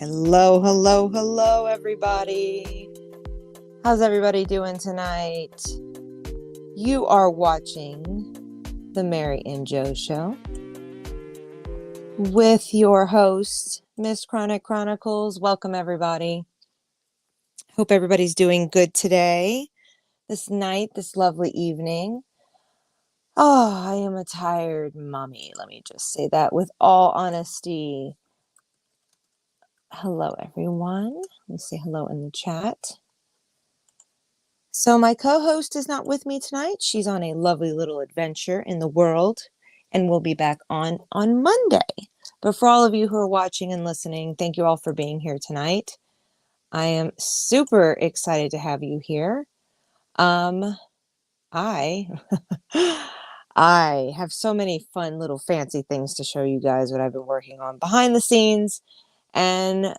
Hello, hello, hello, everybody. How's everybody doing tonight? You are watching the Mary and Joe Show with your host, Miss Chronic Chronicles. Welcome, everybody. Hope everybody's doing good today, this night, this lovely evening. Oh, I am a tired mommy. Let me just say that with all honesty. Hello, everyone. Let me say hello in the chat. So my co-host is not with me tonight. She's on a lovely little adventure in the world and we'll be back on Monday. But for all of you who are watching and listening, thank you all for being here tonight. I am super excited to have you here. I I have so many fun little fancy things to show you guys what I've been working on behind the scenes. And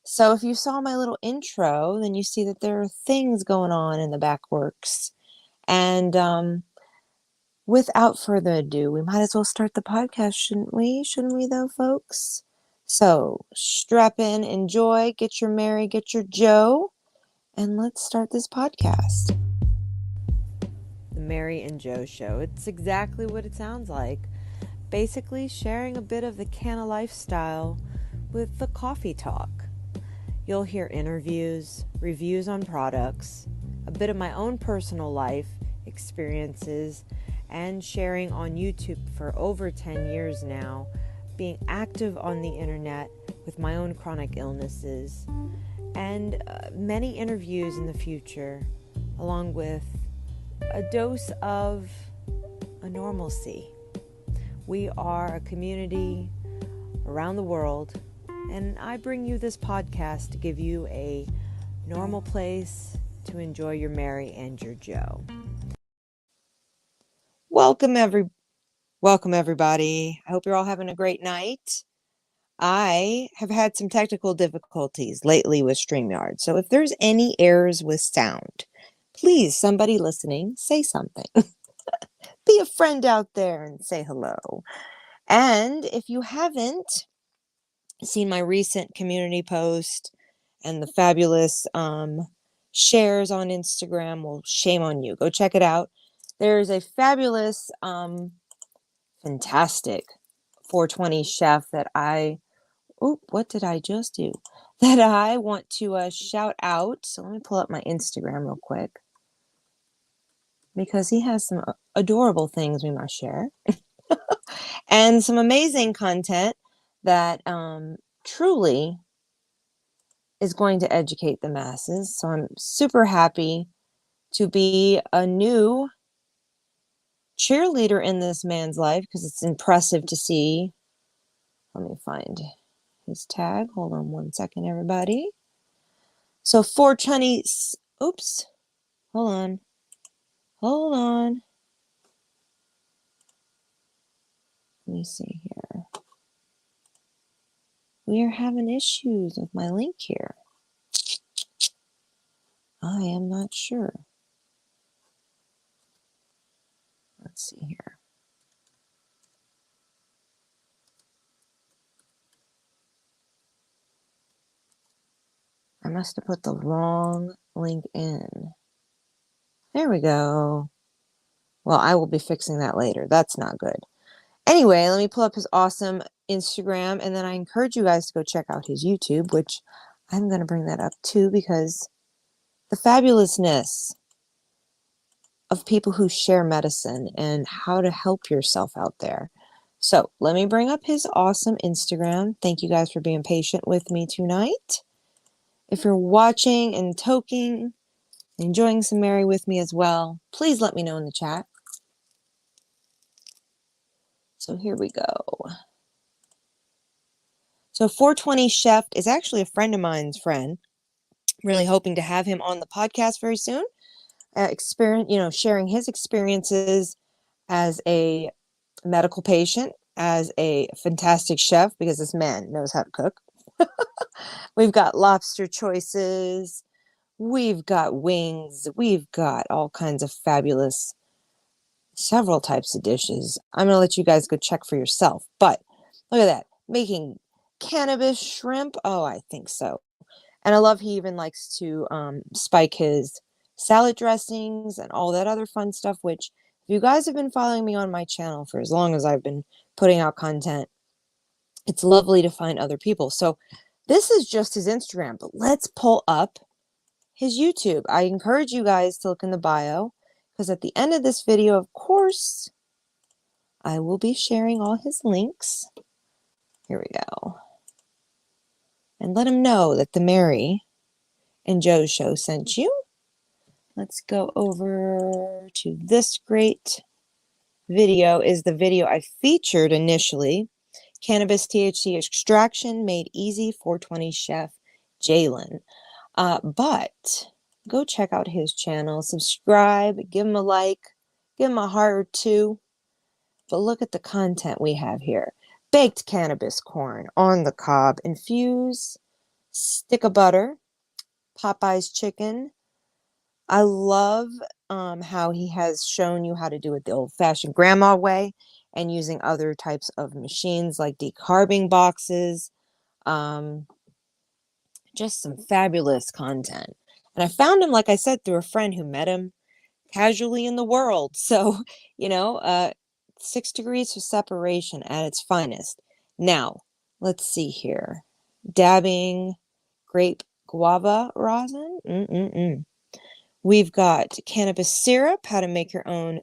so if you saw my little intro, then you see that there are things going on in the back works. And without further ado, we might as well start the podcast, shouldn't we? Shouldn't we though, folks? So strap in, enjoy, get your Mary, get your Joe, and let's start this podcast. The Mary and Joe Show. It's exactly what it sounds like. Basically sharing a bit of the canna lifestyle with the coffee talk. You'll hear interviews, reviews on products, a bit of my own personal life experiences, and sharing on YouTube for over 10 years now, being active on the internet with my own chronic illnesses, and many interviews in the future, along with a dose of a normalcy. We are a community around the world, and I bring you this podcast to give you a normal place to enjoy your Mary and your Joe. Welcome everybody. I hope you're all having a great night. I have had some technical difficulties lately with StreamYard, so if there's any errors with sound, please, somebody listening, say something. Be a friend out there and say hello. And if you haven't seen my recent community post and the fabulous shares on Instagram, well, shame on you. Go check it out. There's a fabulous, fantastic 420 chef that what did I just do? That I want to shout out. So let me pull up my Instagram real quick, because he has some adorable things we must share and some amazing content that truly is going to educate the masses. So I'm super happy to be a new cheerleader in this man's life, because it's impressive to see. Let me find his tag. Hold on one second, everybody. So 420, oops, hold on. Let me see here. We are having issues with my link here. I am not sure. Let's see here. I must have put the wrong link in. There we go. Well, I will be fixing that later. That's not good. Anyway, let me pull up his awesome Instagram, and then I encourage you guys to go check out his YouTube, which I'm going to bring that up too, because the fabulousness of people who share medicine and how to help yourself out there. So let me bring up his awesome Instagram. Thank you guys for being patient with me tonight. If you're watching and toking, enjoying some Mary with me as well, please let me know in the chat. So here we go. So 420 Chef is actually a friend of mine's friend. Really hoping to have him on the podcast very soon. Sharing his experiences as a medical patient, as a fantastic chef, because this man knows how to cook. We've got lobster choices. We've got wings. We've got all kinds of fabulous, several types of dishes. I'm going to let you guys go check for yourself. But look at that. Making cannabis shrimp. Oh, I think so. And I love he even likes to spike his salad dressings and all that other fun stuff, which if you guys have been following me on my channel for as long as I've been putting out content, it's lovely to find other people. So this is just his Instagram, but let's pull up his YouTube. I encourage you guys to look in the bio because at the end of this video, of course, I will be sharing all his links. Here we go. And let him know that the Mary and Joe show sent you. Let's go over to this great video. Is the video I featured initially. Cannabis THC extraction made easy, 420 chef Jalen. But go check out his channel, subscribe, give him a like, give him a heart or two. But look at the content we have here. Baked cannabis corn on the cob, infuse, stick of butter, Popeye's chicken. I love how he has shown you how to do it the old-fashioned grandma way and using other types of machines like decarbing boxes. Just some fabulous content. And I found him, like I said, through a friend who met him casually in the world. So, 6 degrees of separation at its finest. Now, let's see here. Dabbing grape guava rosin. We've got cannabis syrup, how to make your own.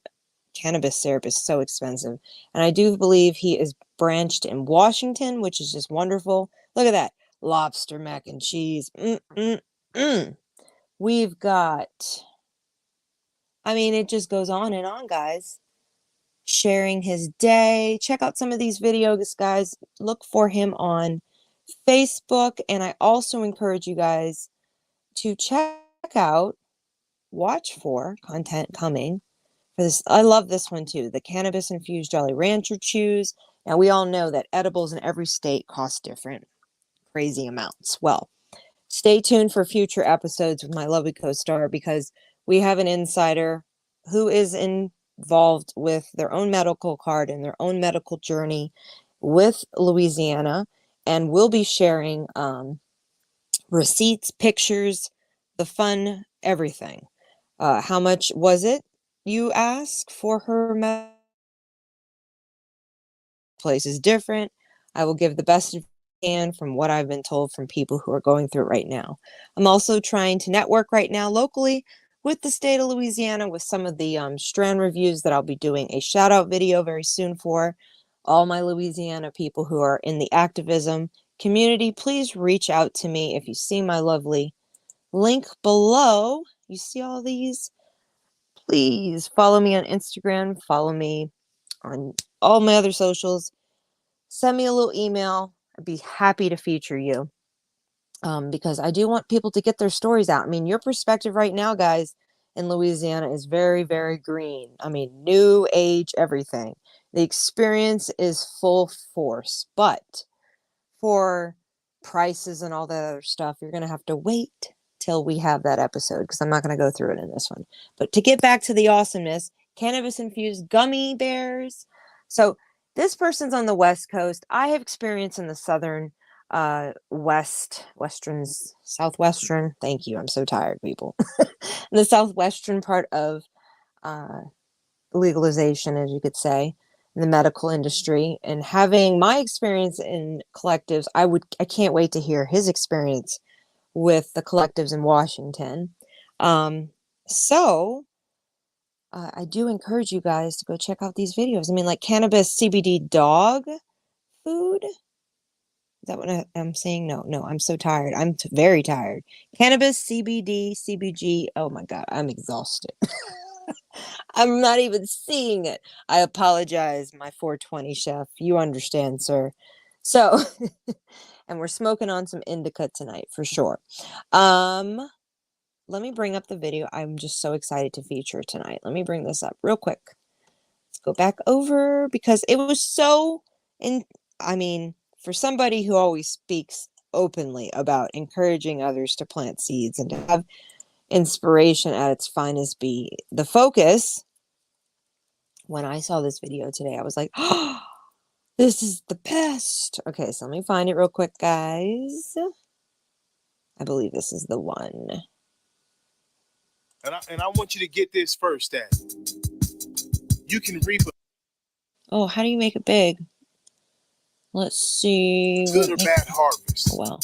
Cannabis syrup is so expensive. And I do believe he is branched in Washington, which is just wonderful. Look at that. Lobster mac and cheese. We've got, it just goes on and on, guys. Sharing his day. Check out some of these videos, guys. Look for him on Facebook. And I also encourage you guys to check out, watch for content coming for this. I love this one too. The cannabis infused Jolly Rancher chews. Now we all know that edibles in every state cost different crazy amounts. Well, stay tuned for future episodes with my lovely co-star because we have an insider who is involved with their own medical card and their own medical journey with Louisiana, and we'll be sharing receipts, pictures, the fun, everything. How much was it, you ask, for her place is different. I will give the best I can from what I've been told from people who are going through it right now. I'm also trying to network right now locally with the state of Louisiana with some of the strand reviews that I'll be doing a shout out video very soon for all my Louisiana people who are in the activism community. Please reach out to me if you see my lovely link below. You see all these? Please follow me on Instagram, follow me on all my other socials. Send me a little email. I'd be happy to feature you because I do want people to get their stories out. Your perspective right now, guys, in Louisiana is very, very green. New age, everything. The experience is full force, but for prices and all that other stuff, you're going to have to wait till we have that episode because I'm not going to go through it in this one. But to get back to the awesomeness, cannabis infused gummy bears. So this person's on the West Coast. I have experience in the southern southwestern. Thank you. I'm so tired, people. In the southwestern part of legalization, as you could say, in the medical industry, and having my experience in collectives, I can't wait to hear his experience with the collectives in Washington. So I do encourage you guys to go check out these videos. Like cannabis CBD dog food. Is that what I'm saying? No, I'm so tired. I'm very tired. Cannabis CBD, CBG. Oh my God, I'm exhausted. I'm not even seeing it. I apologize, my 420 chef. You understand, sir. So, and we're smoking on some indica tonight for sure. Let me bring up the video. I'm just so excited to feature tonight. Let me bring this up real quick. Let's go back over because it was so for somebody who always speaks openly about encouraging others to plant seeds and to have inspiration at its finest be the focus. When I saw this video today, I was like, oh, This is the best. Okay, so let me find it real quick, guys. I believe this is the one. And I want you to get this first, that you can reap a Oh, how do you make it big? Let's see. good or bad harvest. Oh, well.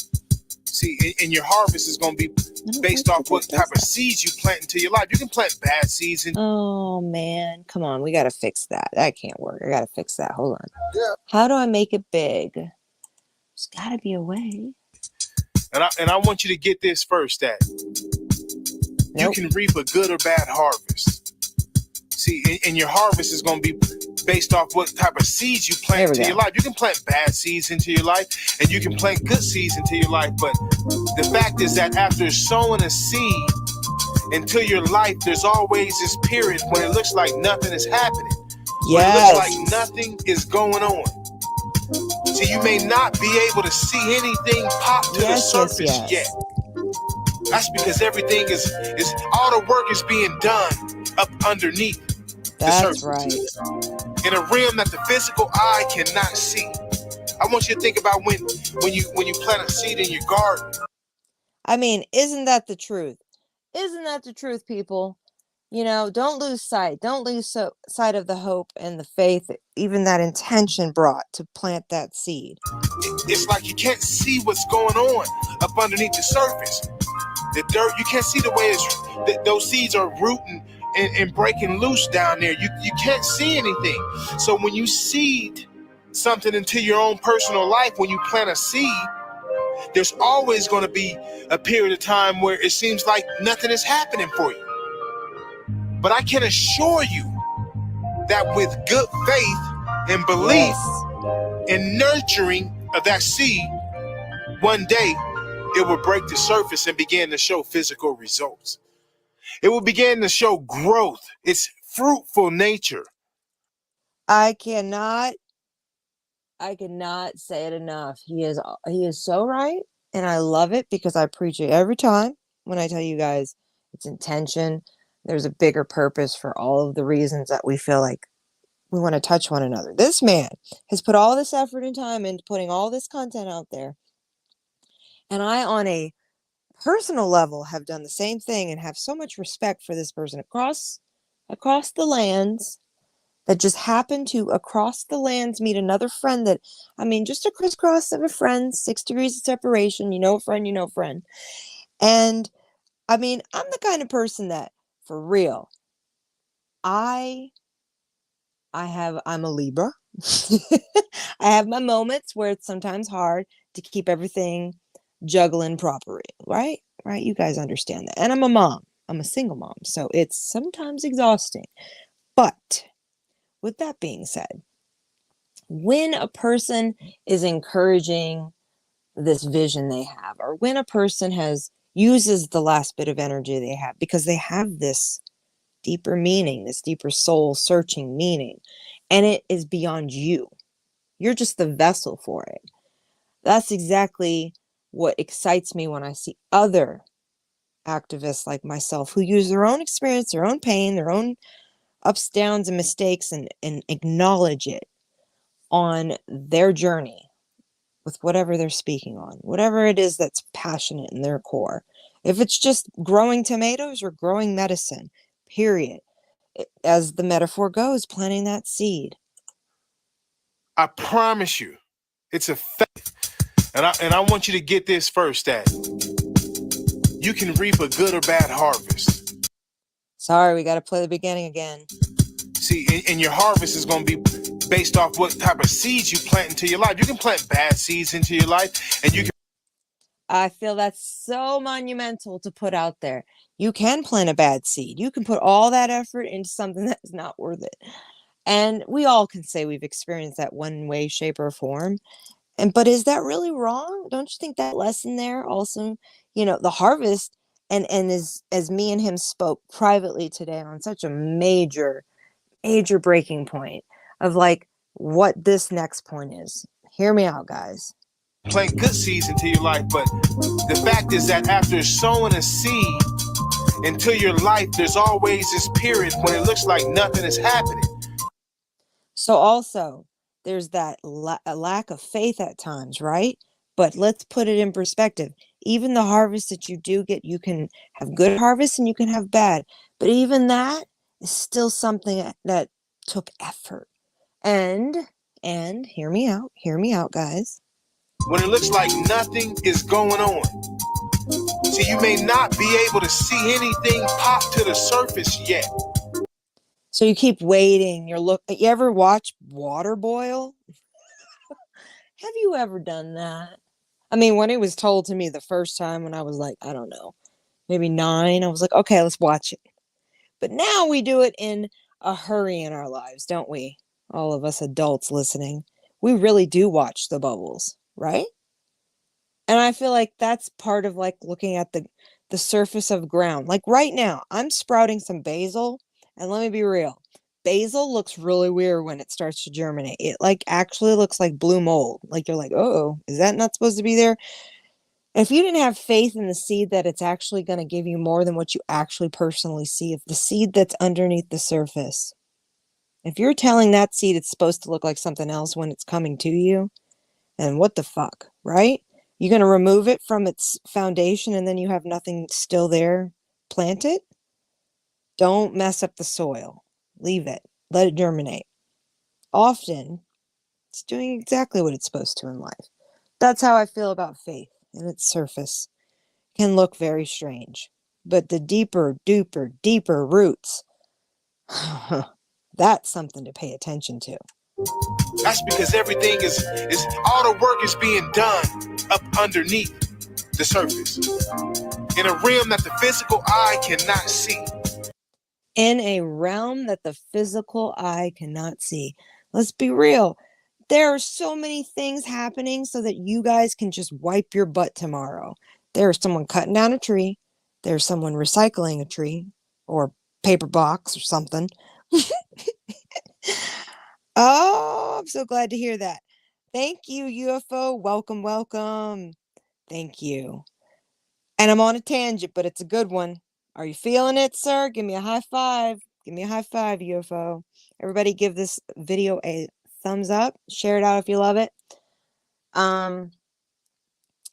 See, and your harvest is going to be based off what type of seeds you plant into your life. You can plant bad seeds. Oh, man. Come on. We got to fix that. That can't work. I got to fix that. Hold on. Yeah. How do I make it big? There's got to be a way. And I want you to get this first, that you can reap a good or bad harvest. See, and your harvest is going to be based off what type of seeds you plant into your life. You can plant bad seeds into your life, and you can plant good seeds into your life. But the fact is that after sowing a seed into your life, there's always this period when it looks like nothing is happening. When it looks like nothing is going on. So you may not be able to see anything pop to the surface yet. That's because everything is all the work is being done up underneath. That's right. In a realm that the physical eye cannot see. I want you to think about when you plant a seed in your garden. I mean, isn't that the truth? Isn't that the truth, people? You know, don't lose sight. Don't lose sight of the hope and the faith, even that intention brought to plant that seed. It's like you can't see what's going on up underneath the surface. The dirt, you can't see the way those seeds are rooting and breaking loose down there. You can't see anything. So when you seed something into your own personal life, when you plant a seed, there's always going to be a period of time where it seems like nothing is happening for you. But I can assure you that with good faith and belief and nurturing of that seed, one day it will break the surface and begin to show physical results. It will begin to show growth, its fruitful nature. I cannot say it enough. He is so right, and I love it because I preach it every time when I tell you guys it's intention. There's a bigger purpose for all of the reasons that we feel like we want to touch one another. This man has put all this effort and time into putting all this content out there. And I, on a personal level, have done the same thing and have so much respect for this person across the lands, that just happened to across the lands meet another friend that, I mean, just a crisscross of a friend, 6 degrees of separation, you know a friend. And I mean, I'm the kind of person that, for real, I'm a Libra. I have my moments where it's sometimes hard to keep everything juggling properly, right? Right? You guys understand that. And I'm a mom. I'm a single mom, so it's sometimes exhausting. But with that being said, when a person is encouraging this vision they have, or when a person uses the last bit of energy they have because they have this deeper meaning, this deeper soul searching meaning, and it is beyond you. You're just the vessel for it. That's exactly what excites me when I see other activists like myself who use their own experience, their own pain, their own ups, downs, and mistakes, and acknowledge it on their journey with whatever they're speaking on, whatever it is that's passionate in their core. If it's just growing tomatoes or growing medicine, period. As the metaphor goes, planting that seed. I promise you, it's a fact. And I want you to get this first, that you can reap a good or bad harvest. Sorry, we got to play the beginning again. See, and your harvest is going to be based off what type of seeds you plant into your life. You can plant bad seeds into your life, and you can. I feel that's so monumental to put out there. You can plant a bad seed. You can put all that effort into something that is not worth it. And we all can say we've experienced that one way, shape, or form. But is that really wrong? Don't you think that lesson there also, the harvest, and as me and him spoke privately today on such a major breaking point of like what this next point is. Hear me out, guys. Plant good seeds into your life, but the fact is that after sowing a seed into your life, there's always this period when it looks like nothing is happening. So also, there's that a lack of faith at times, right? But let's put it in perspective. Even the harvest that you do get, you can have good harvest and you can have bad. But even that is still something that took effort. And hear me out, guys. When it looks like nothing is going on. See, you may not be able to see anything pop to the surface yet. So you keep waiting. You ever watch water boil? Have you ever done that? I mean, when it was told to me the first time when I was like, I don't know, maybe 9, I was like, okay, let's watch it. But now we do it in a hurry in our lives, don't we? All of us adults listening. We really do watch the bubbles, right? And I feel like that's part of like looking at the surface of ground. Like right now, I'm sprouting some basil, and let me be real. Basil looks really weird when it starts to germinate. It like actually looks like blue mold. Like you're like, "Oh, is that not supposed to be there?" If you didn't have faith in the seed that it's actually going to give you more than what you actually personally see, if the seed that's underneath the surface, if you're telling that seed it's supposed to look like something else when it's coming to you, and what the fuck, right? You're going to remove it from its foundation and then you have nothing still there. Plant it. Don't mess up the soil. Leave it. Let it germinate. Often, it's doing exactly what it's supposed to in life. That's how I feel about faith and its surface. Can look very strange. But the deeper, duper, deeper roots, that's something to pay attention to. That's because everything is all the work is being done up underneath the surface in a realm that the physical eye cannot see. In a realm that the physical eye cannot see. Let's be real. There are so many things happening so that you guys can just wipe your butt tomorrow. There's someone cutting down a tree. There's someone recycling a tree or paper box or something. Oh, I'm so glad to hear that. Thank you, UFO. Welcome, welcome. Thank you. And I'm on a tangent, but it's a good one. Are you feeling it, sir? Give me a high five. Give me a high five, UFO. Everybody give this video a thumbs up. Share it out if you love it. And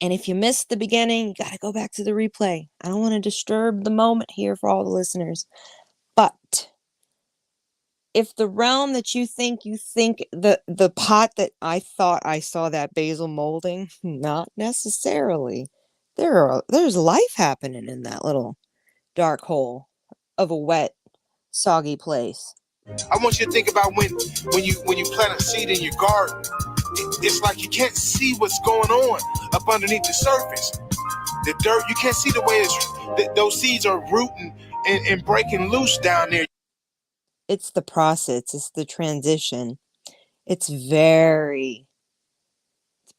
if you missed the beginning, you got to go back to the replay. I don't want to disturb the moment here for all the listeners. But if the realm that you think the pot that I thought I saw that basil molding, not necessarily. There's life happening in that little dark hole of a wet, soggy place. I want you to think about when you plant a seed in your garden. It's like you can't see what's going on up underneath the surface. The dirt, you can't see the way those seeds are rooting and breaking loose down there. It's the process. It's the transition. It's very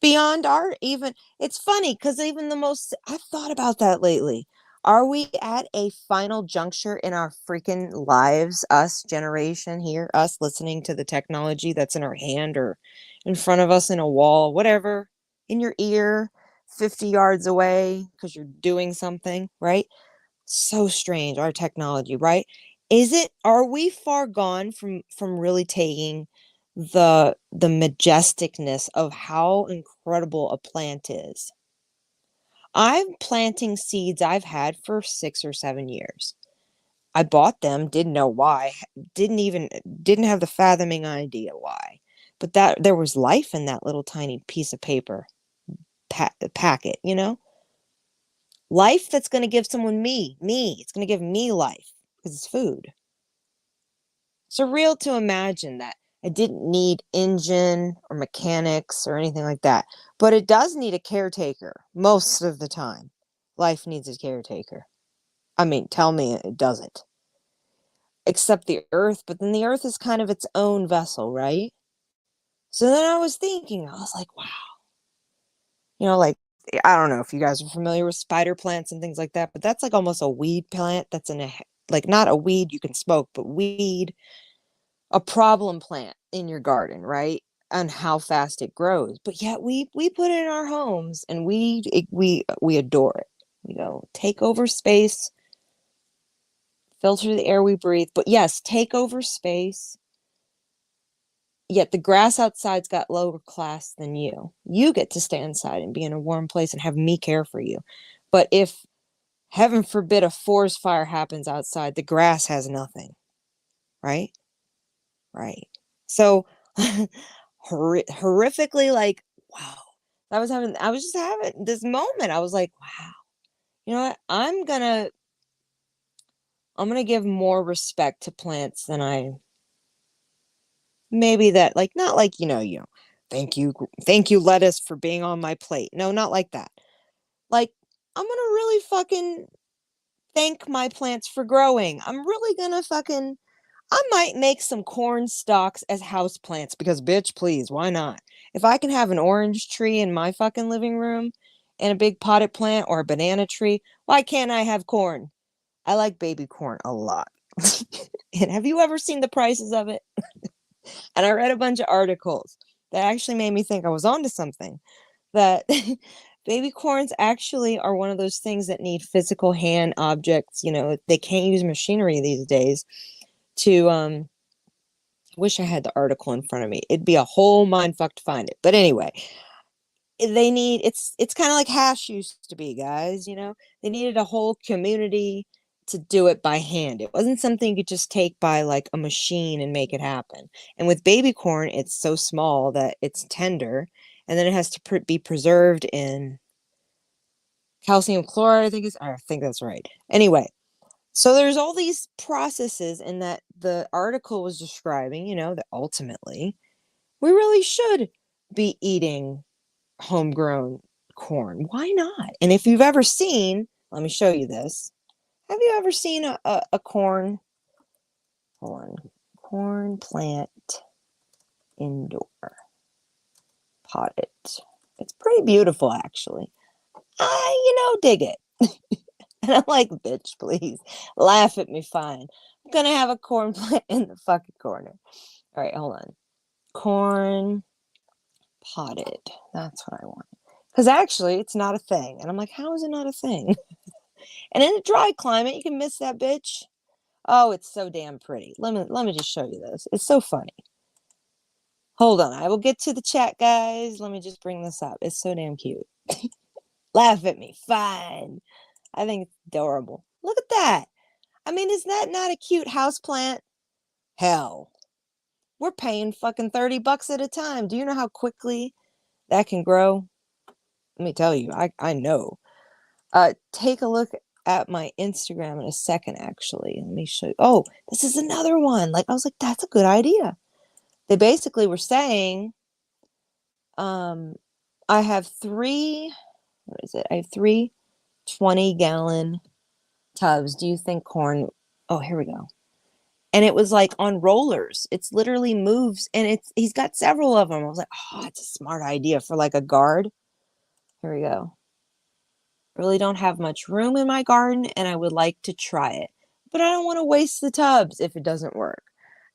beyond art. Even it's funny because even I've thought about that lately. Are we at a final juncture in our freaking lives, us generation here, us listening to the technology that's in our hand or in front of us in a wall, whatever, in your ear, 50 yards away because you're doing something, right? So strange, our technology, right? Are we far gone from really taking the majesticness of how incredible a plant is? I'm planting seeds I've had for 6 or 7 years. I bought them, didn't know why, didn't have the fathoming idea why. But that there was life in that little tiny piece of paper packet, you know? Life that's going to give someone me. It's going to give me life because it's food. Surreal to imagine that I didn't need engine or mechanics or anything like that. But it does need a caretaker most of the time. Life needs a caretaker. I mean, tell me it doesn't. Except the earth, but then the earth is kind of its own vessel, right? So then I was thinking, I was like, wow. Like, I don't know if you guys are familiar with spider plants and things like that, but that's like almost a weed plant that's like not a weed you can smoke, but weed, a problem plant in your garden, right? And how fast it grows. But yet we put it in our homes and we adore it. We go, take over space, filter the air we breathe. But yes, take over space, yet the grass outside's got lower class than you. You get to stay inside and be in a warm place and have me care for you. But if, heaven forbid, a forest fire happens outside, the grass has nothing. Right? Right. So horrifically, like, wow. I was just having this moment. I was like, wow. You know what? I'm gonna give more respect to plants than I maybe that, like, not like, thank you, lettuce, for being on my plate. No, not like that. Like, I'm gonna really fucking thank my plants for growing. I'm really gonna fucking I might make some corn stalks as house plants because, bitch, please, why not? If I can have an orange tree in my fucking living room and a big potted plant or a banana tree, why can't I have corn? I like baby corn a lot. And have you ever seen the prices of it? And I read a bunch of articles that actually made me think I was onto something. That baby corns actually are one of those things that need physical hand objects. They can't use machinery these days to wish I had the article in front of me. It'd be a whole mind fuck to find it. But anyway, it's kind of like hash used to be, guys. They needed a whole community to do it by hand. It wasn't something you could just take by like a machine and make it happen. And with baby corn, it's so small that it's tender, and then it has to be preserved in calcium chloride. I think that's right. Anyway, so there's all these processes in that the article was describing, that ultimately we really should be eating homegrown corn. Why not? And if you've ever seen, let me show you this. Have you ever seen a corn? Hold on. Corn plant indoor potted. It's pretty beautiful, actually. I dig it. And I'm like, bitch, please laugh at me. Fine. I'm going to have a corn plant in the fucking corner. All right, hold on. Corn potted. That's what I want. Because actually, it's not a thing. And I'm like, how is it not a thing? And in a dry climate, you can miss that bitch. Oh, it's so damn pretty. Let me just show you this. It's so funny. Hold on. I will get to the chat, guys. Let me just bring this up. It's so damn cute. Laugh at me. Fine. I think it's adorable. Look at that. I mean, is that not a cute house plant? Hell. We're paying fucking $30 at a time. Do you know how quickly that can grow? Let me tell you. I know. Take a look at my Instagram in a second, actually. Let me show you. Oh, this is another one. Like, I was like, that's a good idea. They basically were saying, I have three, what is it? I have three 20-gallon tubs. Do you think corn? Oh, here we go. And it was like on rollers. It's literally moves, and he's got several of them. I was like, oh, that's a smart idea for like a guard. Here we go. Really don't have much room in my garden, and I would like to try it, but I don't want to waste the tubs if it doesn't work.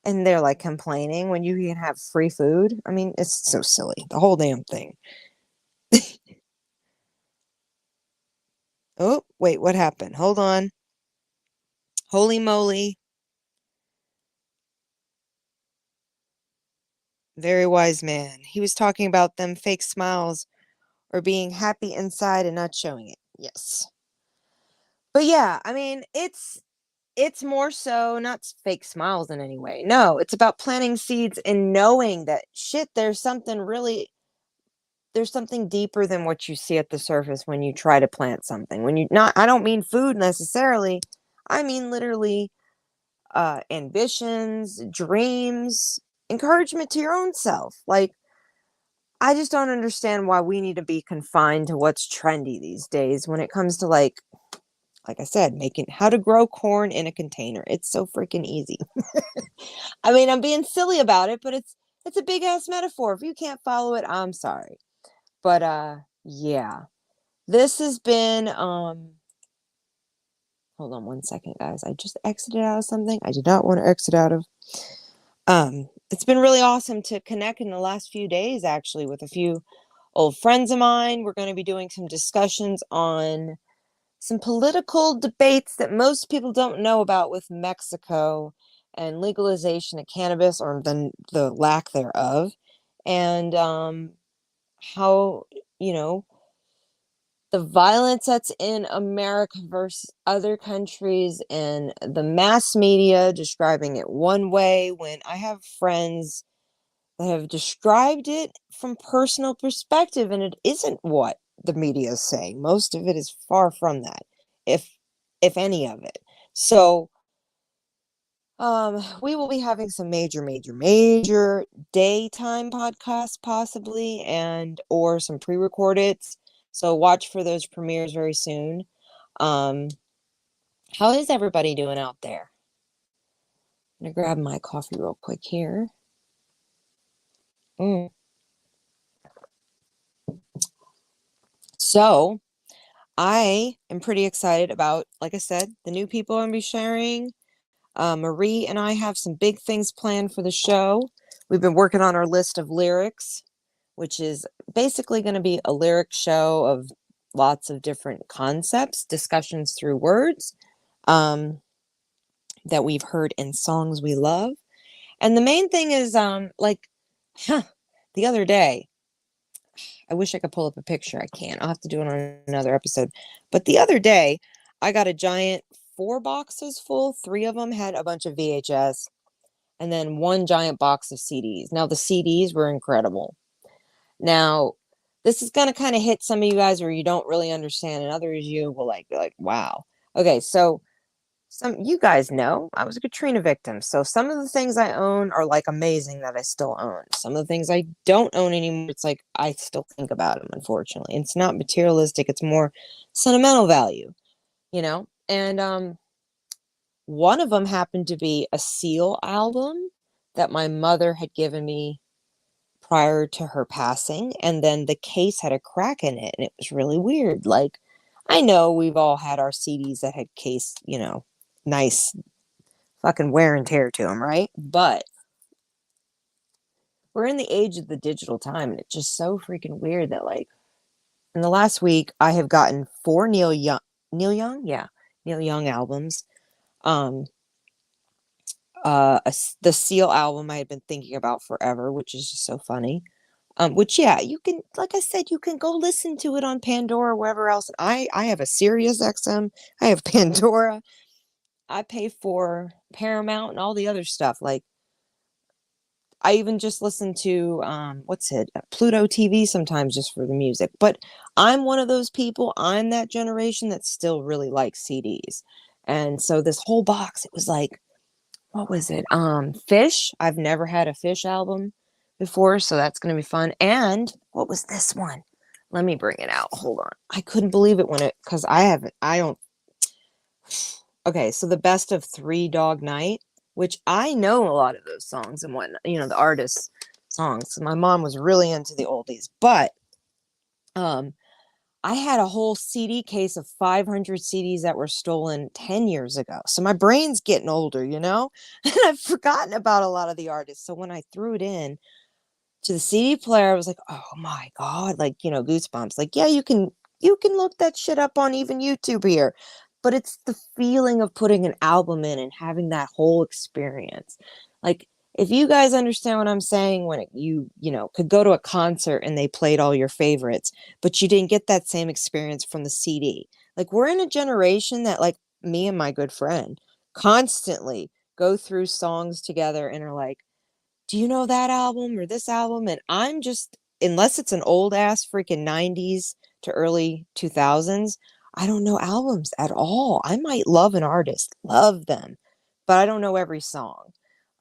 And they're like complaining when you can have free food. I mean, it's so silly, the whole damn thing. Oh, wait, what happened? Hold on. Holy moly. Very wise man. He was talking about them fake smiles or being happy inside and not showing it. Yes. But yeah, I mean, it's more so not fake smiles in any way. No, it's about planting seeds and knowing that shit, there's something deeper than what you see at the surface when you try to plant something. I don't mean food necessarily. I mean literally ambitions, dreams, encouragement to your own self. Like, I just don't understand why we need to be confined to what's trendy these days when it comes to like I said, making how to grow corn in a container. It's so freaking easy. I mean, I'm being silly about it, but it's a big ass metaphor. If you can't follow it, I'm sorry. But yeah. This has been hold on one second, guys. I just exited out of something I did not want to exit out of. It's been really awesome to connect in the last few days, actually, with a few old friends of mine. We're going to be doing some discussions on some political debates that most people don't know about with Mexico and legalization of cannabis, or the lack thereof, and how, you know, the violence that's in America versus other countries, and the mass media describing it one way when I have friends that have described it from personal perspective, and it isn't what the media is saying. Most of it is far from that, if any of it. So we will be having some major daytime podcasts possibly, and or some pre-recorded. So watch for those premieres very soon. Um, how is everybody doing out there? I'm gonna grab my coffee real quick here. So I am pretty excited about, like I said, the new people I'm gonna be sharing. Marie and I have some big things planned for the show. We've been working on our list of lyrics, which is basically going to be a lyric show of lots of different concepts, discussions through words that we've heard in songs we love. And the main thing is, the other day, I wish I could pull up a picture. I can't. I'll have to do it on another episode. But the other day, I got a giant 4 boxes full. 3 of them had a bunch of VHS, and then 1 giant box of CDs. Now, the CDs were incredible. Now, this is going to kind of hit some of you guys where you don't really understand, and others you will be like, wow. Okay, so some you guys know I was a Katrina victim. So some of the things I own are like amazing that I still own. Some of the things I don't own anymore, it's like I still think about them, unfortunately. It's not materialistic, it's more sentimental value, you know? And one of them happened to be a Seal album that my mother had given me prior to her passing, and then the case had a crack in it, and it was really weird. Like, I know we've all had our CDs that had case, nice fucking wear and tear to them, right? But we're in the age of the digital time, and it's just so freaking weird that, like, in the last week I have gotten 4 Neil Young albums. um the Seal album I had been thinking about forever, which is just so funny. Which, yeah, you can, like I said, you can go listen to it on Pandora or wherever else. I have a Sirius XM, I have Pandora, I pay for Paramount and all the other stuff. Like, I even just listen to Pluto TV sometimes just for the music. But I'm one of those people. I'm that generation that still really likes CDs. And so this whole box, it was like, what was it? Fish. I've never had a Fish album before, so that's gonna be fun. And what was this one? Let me bring it out. Hold on. I couldn't believe it because I don't. Okay, so the Best of Three Dog Night, which I know a lot of those songs and whatnot, the artists' songs. My mom was really into the oldies, but um, I had a whole CD case of 500 CDs that were stolen 10 years ago. So my brain's getting older, and I've forgotten about a lot of the artists. So when I threw it in to the CD player, I was like, oh my God, like, goosebumps. Like, yeah, you can look that shit up on even YouTube here. But it's the feeling of putting an album in and having that whole experience. Like, if you guys understand what I'm saying, when could go to a concert and they played all your favorites, but you didn't get that same experience from the CD. Like, we're in a generation that, like, me and my good friend constantly go through songs together and are like, do you know that album or this album? And I'm just, unless it's an old ass freaking 90s to early 2000s, I don't know albums at all. I might love an artist, love them, but I don't know every song.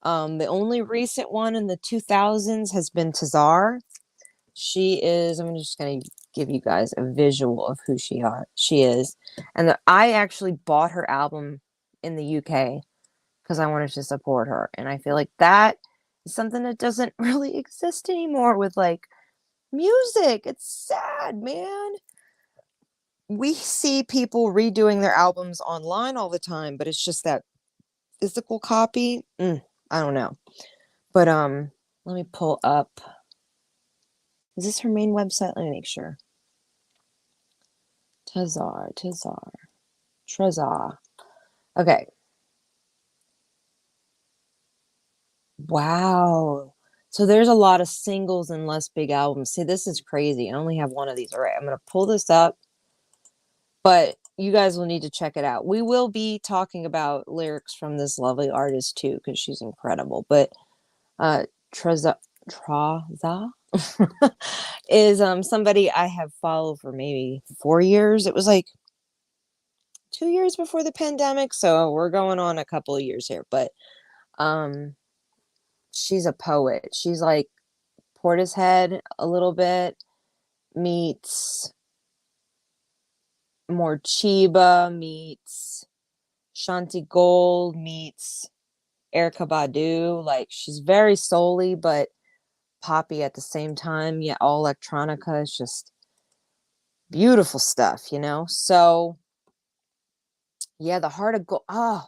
The only recent one in the 2000s has been Tazar. I'm just going to give you guys a visual of who she is. And I actually bought her album in the UK because I wanted to support her. And I feel like that is something that doesn't really exist anymore with, like, music. It's sad, man. We see people redoing their albums online all the time, but it's just that physical copy. I don't know. But let me pull up. Is this her main website? Let me make sure. Trezor. Okay. Wow. So there's a lot of singles and less big albums. See, this is crazy. I only have one of these. All right, I'm going to pull this up, but you guys will need to check it out. We will be talking about lyrics from this lovely artist too, because she's incredible. But Traza is somebody I have followed for maybe 4 years. It was like 2 years before the pandemic, so we're going on a couple of years here. But um she's a poet. She's like Portishead a little bit, meets more Chiba, meets Shanti Gold, meets Erica Badu. Like, she's very soul-y but poppy at the same time. Yeah, all electronica. Is just beautiful stuff, you know? So, yeah, the Heart of Gold. Oh,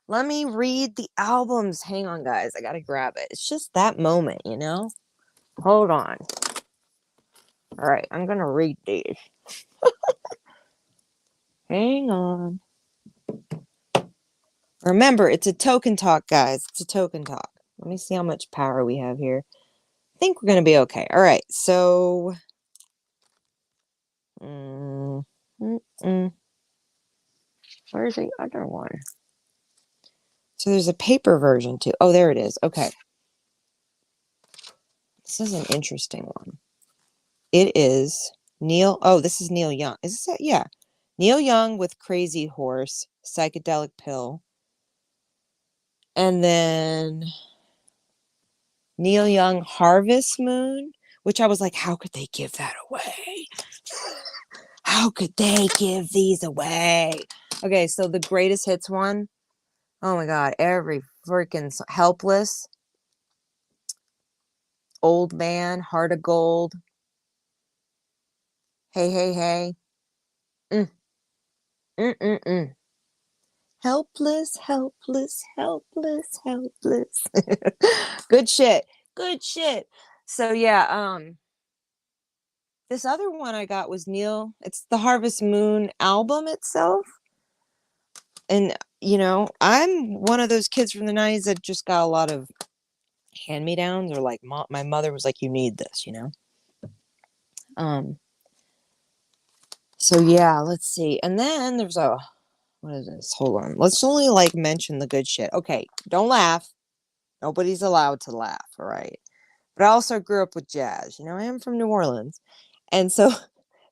let me read the albums. Hang on, guys. I gotta grab it. It's just that moment, you know? Hold on. All right, I'm gonna read these. Hang on. Remember, it's a token talk, guys. It's a token talk. Let me see how much power we have here. I think we're going to be okay. All right, so... Where's the other one? So there's a paper version, too. Oh, there it is. Okay. This is an interesting one. It is Neil... Oh, this is Neil Young. Is this it? Yeah. Neil Young with Crazy Horse, Psychedelic Pill. And then... Neil Young Harvest Moon, which I was like, how could they give that away? How could they give these away? Okay, so the greatest hits one. Oh my God, every freaking Helpless, Old Man, Heart of Gold, Hey, Hey, Hey. Mm, mm, mm, mm. Helpless, helpless, helpless, helpless. Good shit. Good shit. So yeah, this other one I got was Neil. It's the Harvest Moon album itself. And, you know, I'm one of those kids from the 90s that just got a lot of hand-me-downs, or like my mother was like, you need this, you know? So yeah, let's see. And then there's a, what is this? Hold on. Let's only like mention the good shit. Okay, don't laugh. Nobody's allowed to laugh, all right? But I also grew up with jazz. You know, I am from New Orleans. And so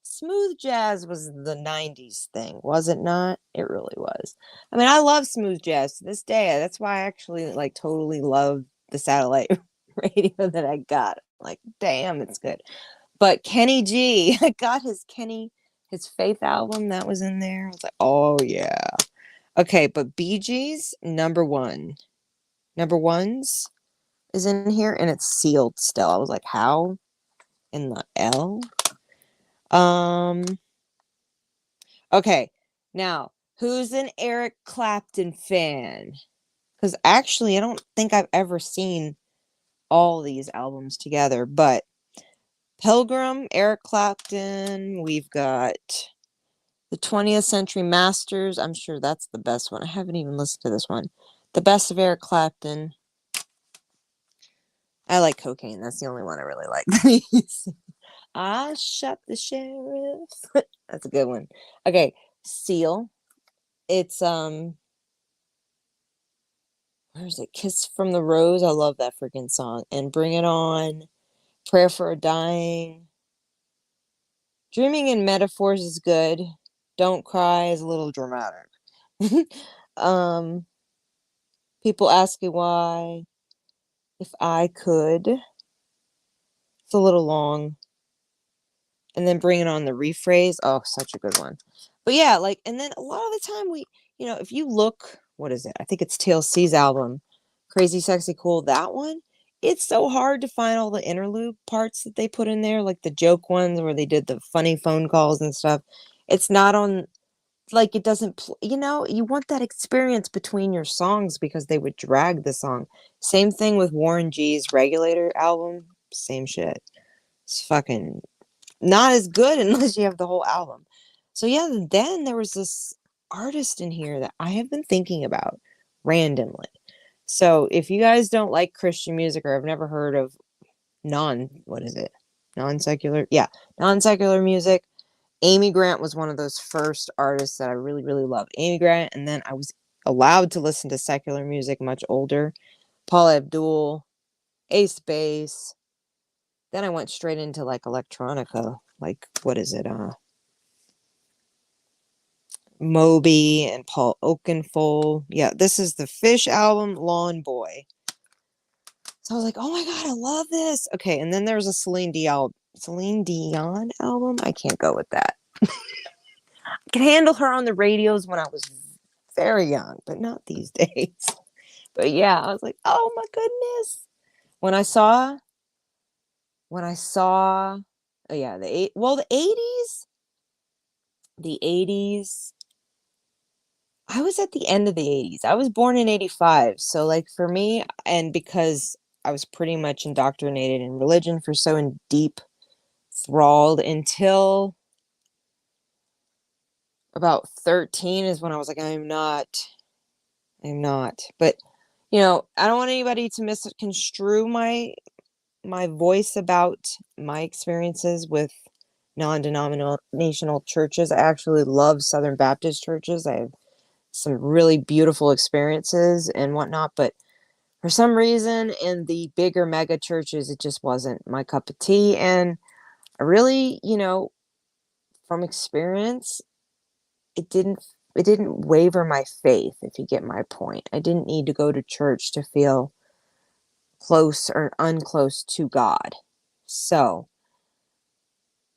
smooth jazz was the 90s thing, was it not? It really was. I mean, I love smooth jazz to this day. That's why I actually like totally love the satellite radio that I got. Like, damn, it's good. But Kenny G, I got his Faith album that was in there. I was like, oh yeah. Okay, but Bee Gees, number one. Number ones is in here and it's sealed still. I was like, how in the L? Okay, now who's an Eric Clapton fan? Because actually, I don't think I've ever seen all these albums together. But Pilgrim, Eric Clapton. We've got the 20th Century Masters. I'm sure that's the best one. I haven't even listened to this one. The Best of Eric Clapton. I like Cocaine. That's the only one I really like. I shot the sheriff. That's a good one. Okay, Seal. It's where's it? Kiss from the Rose. I love that freaking song. And Bring It On. Prayer for a Dying. Dreaming in Metaphors is good. Don't Cry is a little dramatic. um People Ask You Why. If I Could. It's a little long. And then Bringing On the Rephrase. Oh, such a good one. But yeah, like, and then a lot of the time if you look, what is it? I think it's TLC's album, Crazy Sexy Cool, that one. It's so hard to find all the interlude parts that they put in there, like the joke ones where they did the funny phone calls and stuff. It's not on, like, it doesn't, you want that experience between your songs because they would drag the song. Same thing with Warren G's Regulator album. Same shit. It's fucking not as good unless you have the whole album. So yeah, then there was this artist in here that I have been thinking about randomly. So if you guys don't like Christian music or have never heard of non-secular, yeah, non-secular music, Amy Grant was one of those first artists that I really, really love. Amy Grant, and then I was allowed to listen to secular music much older. Paula Abdul, Ace Bass. Then I went straight into like electronica, like what is it? Moby and Paul Oakenfold. Yeah, this is the Fish album, Lawn Boy. So I was like, oh my God, I love this. Okay, and then there's a Celine Dion album. I can't go with that. I could handle her on the radios when I was very young, but not these days. But yeah, I was like, oh my goodness. When I saw, oh yeah, the 80s, I was at the end of the 80s. I was born in 85. So like for me, and because I was pretty much indoctrinated in religion for so in deep enthralled until about 13 is when I was like, I'm not. But I don't want anybody to misconstrue my voice about my experiences with non-denominational churches. I actually love Southern Baptist churches. I have some really beautiful experiences and whatnot, but for some reason in the bigger mega churches, it just wasn't my cup of tea. And I really, from experience, it didn't waver my faith, if you get my point. I didn't need to go to church to feel close or unclose to God. So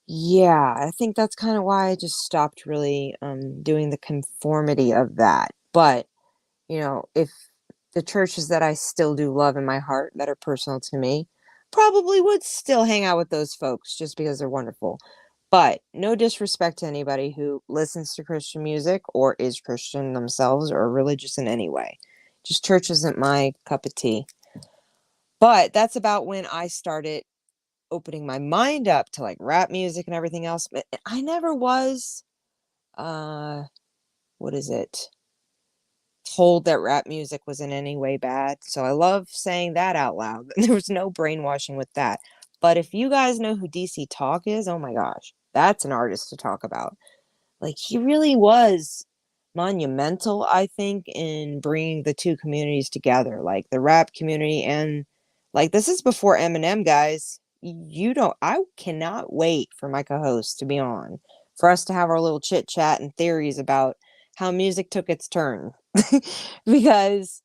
yeah, I think that's kind of why I just stopped really doing the conformity of that. But if the churches that I still do love in my heart that are personal to me, probably would still hang out with those folks just because they're wonderful. But no disrespect to anybody who listens to Christian music or is Christian themselves or religious in any way. Just church isn't my cup of tea. But that's about when I started opening my mind up to like rap music and everything else. But I never was, what is it? Told that rap music was in any way bad. So I love saying that out loud. There was no brainwashing with that. But if you guys know who DC Talk is, oh my gosh, that's an artist to talk about. Like he really was monumental, I think, in bringing the two communities together, like the rap community and like this is before Eminem, guys. I cannot wait for my co-host to be on for us to have our little chit chat and theories about how music took its turn. Because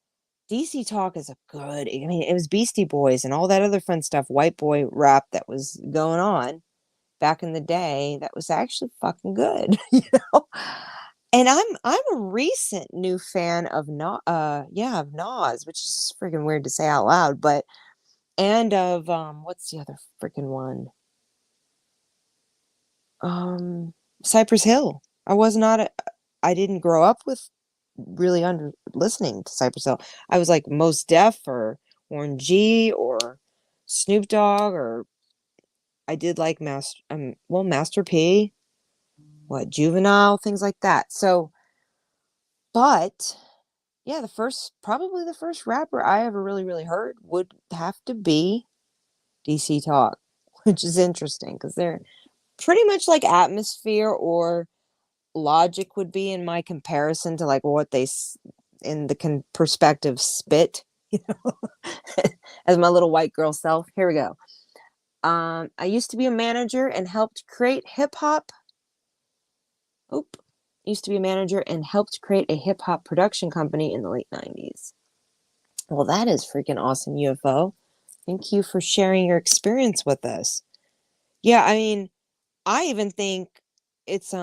DC Talk is I mean, it was Beastie Boys and all that other fun stuff, white boy rap that was going on back in the day that was actually fucking good, know. And I'm a recent new fan of of Nas, which is freaking weird to say out loud, but and of what's the other freaking one? Cypress Hill. I didn't grow up with really under listening to Cypress Hill. I was like Mos Def or Warren G or Snoop Dogg, or I did like Master P, Juvenile, things like that. So, but yeah, probably the first rapper I ever really, really heard would have to be DC Talk, which is interesting because they're pretty much like Atmosphere or Logic would be in my comparison to like what they in the perspective spit, as my little white girl self. Here we go. I used to be a manager and helped create hip hop. Oop. Used to be a manager and helped create a hip hop production company in the late 90s. Well, that is freaking awesome, UFO. Thank you for sharing your experience with us. Yeah, I mean, I even think it's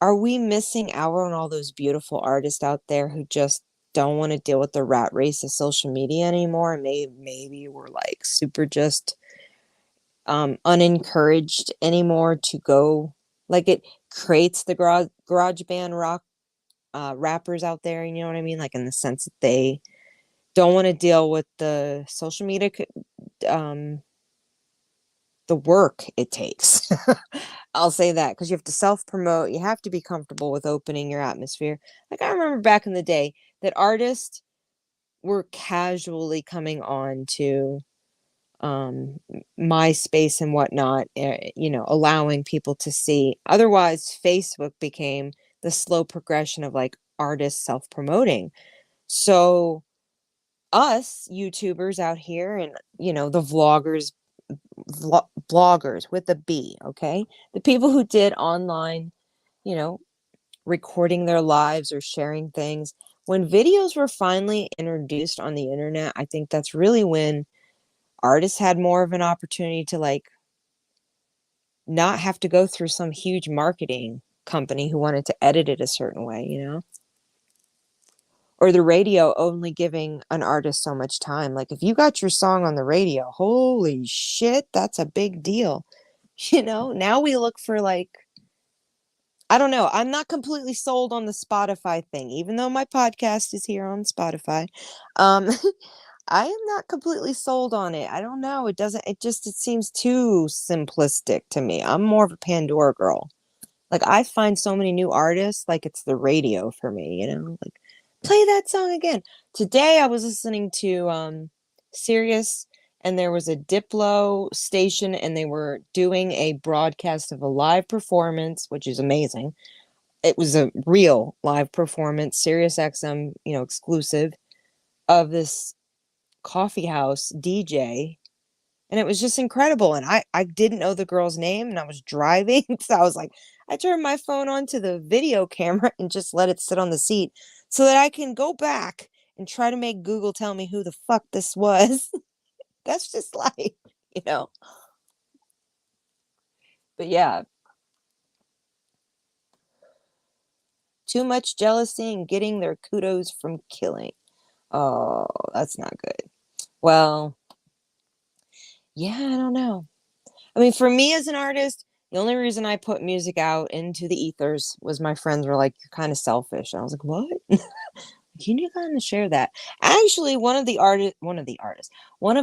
are we missing out on all those beautiful artists out there who just don't want to deal with the rat race of social media anymore? And maybe we're like super just unencouraged anymore to go, like it creates the garage band rock rappers out there, you know what I mean? Like in the sense that they don't want to deal with the social media the work it takes. I'll say that, because you have to self-promote. You have to be comfortable with opening your atmosphere. Like, I remember back in the day that artists were casually coming on to MySpace and whatnot, allowing people to see. Otherwise, Facebook became the slow progression of like artists self-promoting. So us YouTubers out here, and the vloggers, bloggers with a B, okay? The people who did online, you know, recording their lives or sharing things. When videos were finally introduced on the internet, I think that's really when artists had more of an opportunity to like not have to go through some huge marketing company who wanted to edit it a certain way, or the radio only giving an artist so much time. Like, if you got your song on the radio, holy shit, that's a big deal. Now we look for like, I don't know. I'm not completely sold on the Spotify thing, even though my podcast is here on Spotify. Um, I am not completely sold on it. I don't know. It seems too simplistic to me. I'm more of a Pandora girl. Like, I find so many new artists, like it's the radio for me, like, play that song again. Today I was listening to Sirius, and there was a Diplo station, and they were doing a broadcast of a live performance, which is amazing. It was a real live performance, Sirius XM, exclusive, of this coffee house DJ, and it was just incredible. And I didn't know the girl's name, and I was driving, so I was like, I turned my phone on to the video camera and just let it sit on the seat so that I can go back and try to make Google tell me who the fuck this was. That's just like, you know. But yeah, too much jealousy and getting their kudos from killing. Oh, that's not good. Well, yeah, I don't know. I mean, for me as an artist, the only reason I put music out into the ethers was my friends were like, "You're kind of selfish." And I was like, "What?" You need to kind of share that. Actually, one of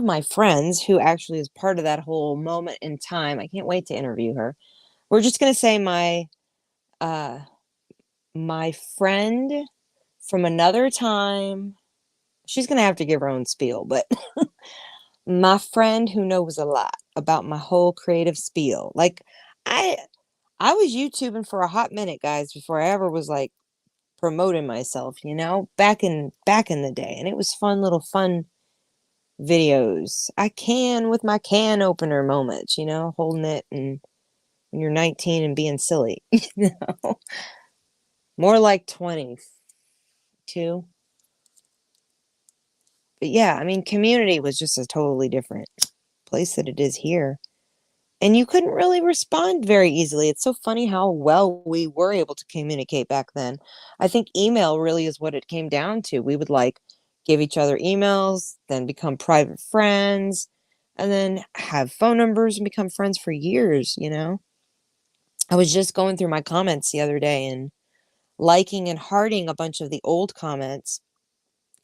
my friends who actually is part of that whole moment in time. I can't wait to interview her. We're just gonna say uh my friend from another time. She's gonna have to give her own spiel, but my friend who knows a lot about my whole creative spiel. Like, I I was YouTubing for a hot minute, guys, before I ever was like promoting myself, back in the day. And it was fun videos. I can with my can opener moments, holding it, and when you're 19 and being silly, more like 22. But yeah, I mean, community was just a totally different place that it is here. And you couldn't really respond very easily. It's so funny how well we were able to communicate back then. I think email really is what it came down to. We would like give each other emails, then become private friends, and then have phone numbers and become. For years. I was just going through my comments the other day and liking and hearting a bunch of the old comments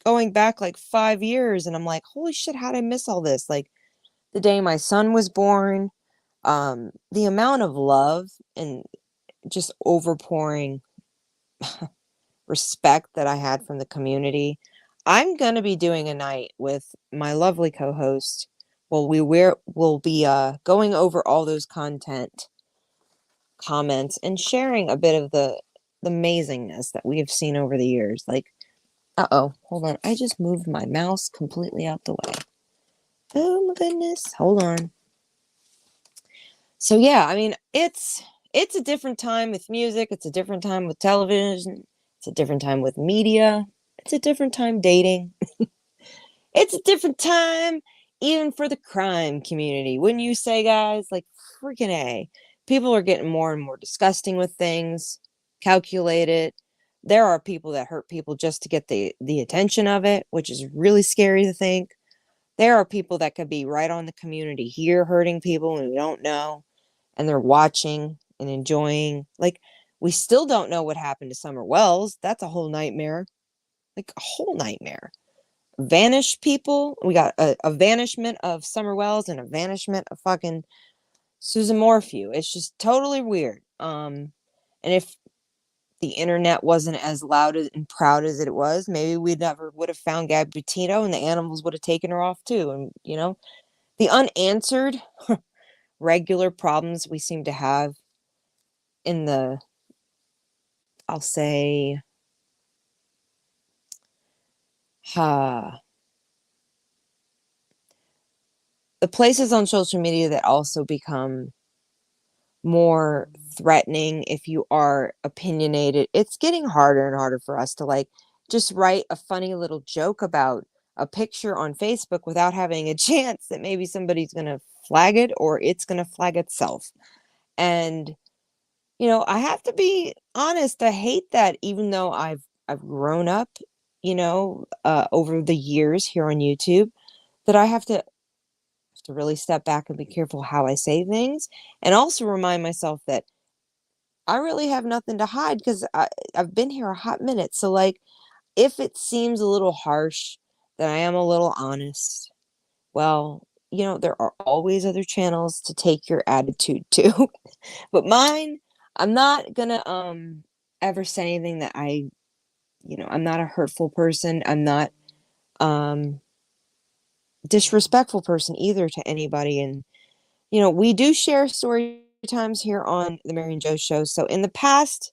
going back like 5 years. And I'm like, holy shit, how'd I miss all this? Like, the day my son was born, the amount of love and just overpouring respect that I had from the community. I'm going to be doing a night with my lovely co-host. Well, we'll be going over all those content comments and sharing a bit of the amazingness that we have seen over the years. Like, hold on. I just moved my mouse completely out the way. Oh my goodness. Hold on. So yeah, I mean, it's a different time with music, it's a different time with television, it's a different time with media, it's a different time dating. It's a different time even for the crime community. Wouldn't you say, guys? Like, freaking A. People are getting more and more disgusting with things, calculated. There are people that hurt people just to get the attention of it, which is really scary to think. There are people that could be right on the community here hurting people and we don't know, and they're watching and enjoying. Like, we still don't know what happened to Summer Wells. That's a whole nightmare. Like, a whole nightmare. Vanished people. We got a vanishment of Summer Wells and a vanishment of fucking Susan you. It's just totally weird. And if the internet wasn't as loud and proud as it was, maybe we never would have found Gabutino and the animals would have taken her off too. And, the unanswered regular problems we seem to have in the, I'll say, the places on social media that also become more threatening if you are opinionated. It's getting harder and harder for us to just write a funny little joke about a picture on Facebook without having a chance that maybe somebody's going to flag it or it's going to flag itself. And I have to be honest, I hate that, even though I've grown up, over the years here on YouTube, that I have to really step back and be careful how I say things, and also remind myself that I really have nothing to hide because I've been here a hot minute. So, if it seems a little harsh, then I am a little honest. Well, there are always other channels to take your attitude to. But mine, I'm not gonna ever say anything that I'm not a hurtful person. I'm not disrespectful person either to anybody. And we do share story times here on the Mary and Joe show. So in the past,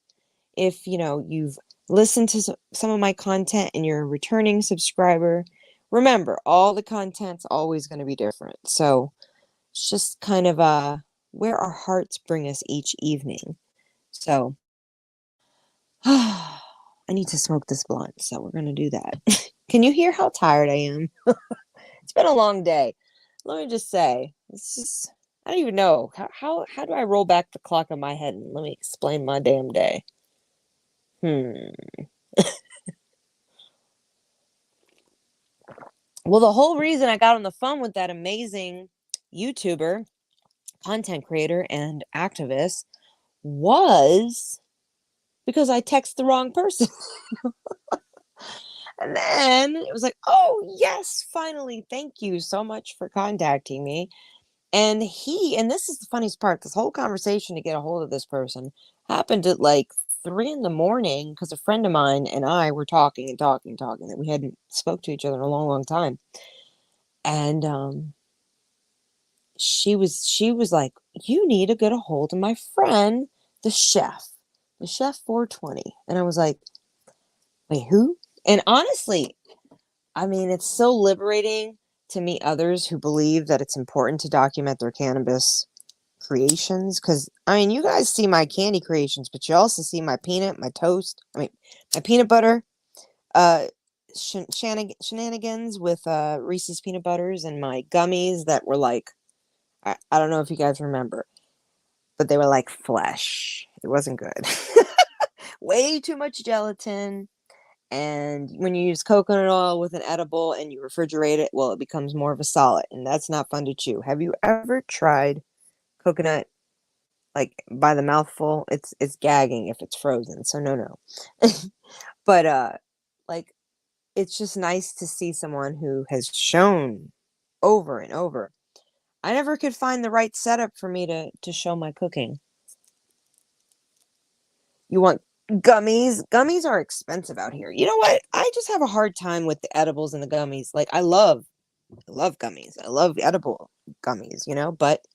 if you've listened to some of my content and you're a returning subscriber, remember, all the content's always going to be different. So it's just kind of where our hearts bring us each evening. So I need to smoke this blunt, so we're going to do that. Can you hear how tired I am? It's been a long day. Let me just say, it's just, I don't even know. How do I roll back the clock in my head and let me explain my damn day? Well, the whole reason I got on the phone with that amazing YouTuber, content creator, and activist was because I texted the wrong person. And then it was like, oh, yes, finally, thank you so much for contacting me. And this is the funniest part, this whole conversation to get a hold of this person happened at 3 a.m. because a friend of mine and I were talking and talking, that we hadn't spoke to each other in a long, long time. And she was like, you need to get a hold of my friend, the chef 420. And I was like, wait, who? And honestly, I mean, it's so liberating to meet others who believe that it's important to document their cannabis creations. Because, I mean, you guys see my candy creations, but you also see my peanut, my toast, my peanut butter, shenanigans with Reese's peanut butters, and my gummies that were I don't know if you guys remember, but they were like flesh. It wasn't good. Way too much gelatin. And when you use coconut oil with an edible and you refrigerate it, well, it becomes more of a solid, and that's not fun to chew. Have you ever tried coconut by the mouthful? It's gagging if it's frozen, so no. But like it's just nice to see someone who has shown over and over. I never could find the right setup for me to show my cooking. You want gummies? Gummies are expensive out here. You know what? I just have a hard time with the edibles and the gummies. I love gummies. I love edible gummies, but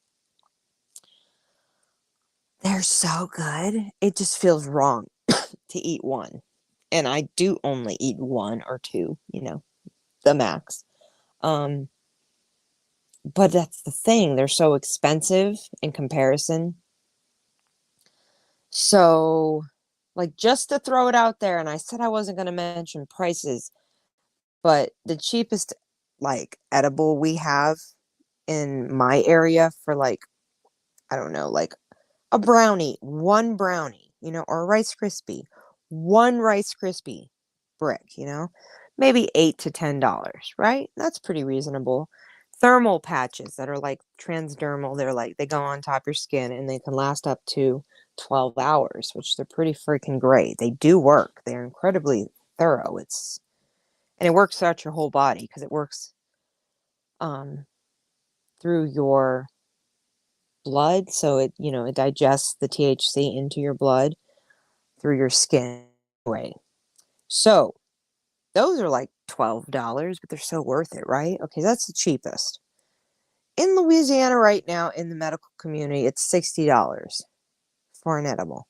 they're so good. It just feels wrong to eat one. And I do only eat one or two, the max. But that's the thing. They're so expensive in comparison. So, just to throw it out there, and I said I wasn't going to mention prices, but the cheapest, edible we have in my area for, I don't know, a brownie, one brownie, or a Rice Krispie, one Rice Krispie brick, maybe $8 to $10, right? That's pretty reasonable. Thermal patches that are transdermal, they go on top of your skin and they can last up to 12 hours, which they're pretty freaking great. They do work. They're incredibly thorough. And it works throughout your whole body because it works through your blood, so it, it digests the THC into your blood through your skin. Anyway, so those are like $12, but they're so worth it, right? Okay, that's the cheapest. In Louisiana right now, in the medical community, it's $60 for an edible.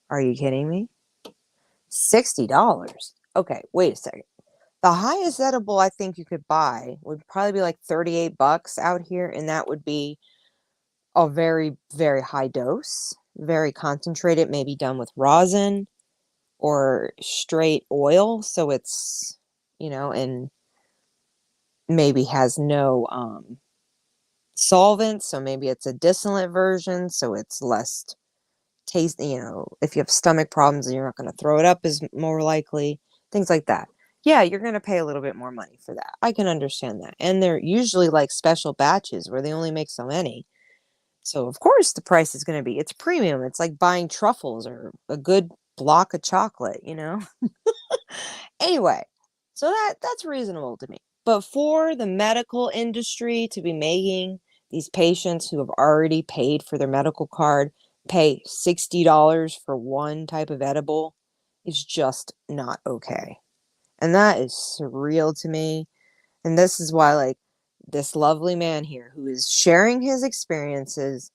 Are you kidding me? $60. Okay, wait a second. The highest edible I think you could buy would probably be like $38 out here, and that would be a very, very high dose, very concentrated, maybe done with rosin or straight oil. So it's, and maybe has no solvent. So maybe it's a distillate version. So it's less taste, if you have stomach problems, you're not going to throw it up is more likely, things like that. Yeah, you're going to pay a little bit more money for that. I can understand that. And they're usually like special batches where they only make so many. So of course the price is going to be, it's premium. It's like buying truffles or a good block of chocolate, Anyway, so that's reasonable to me. But for the medical industry to be making these patients who have already paid for their medical card pay $60 for one type of edible is just not okay. And that is surreal to me. And this is why, like, this lovely man here who is sharing his experiences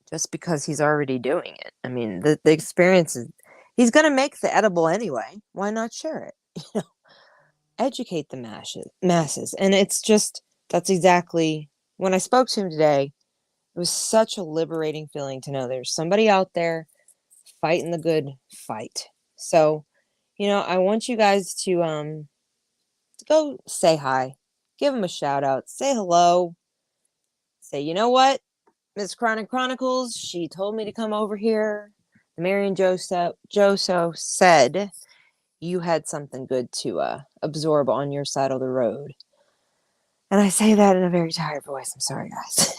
just because he's already doing it. I mean, the experience is, he's going to make the edible anyway. Why not share it? Educate the masses. And it's just, that's exactly, when I spoke to him today, it was such a liberating feeling to know there's somebody out there fighting the good fight. So, I want you guys to go say hi, give him a shout out, say hello, say, you know what, Miss Chronic Chronicles, she told me to come over here. Marion Joso said you had something good to absorb on your side of the road. And I say that in a very tired voice. I'm sorry, guys.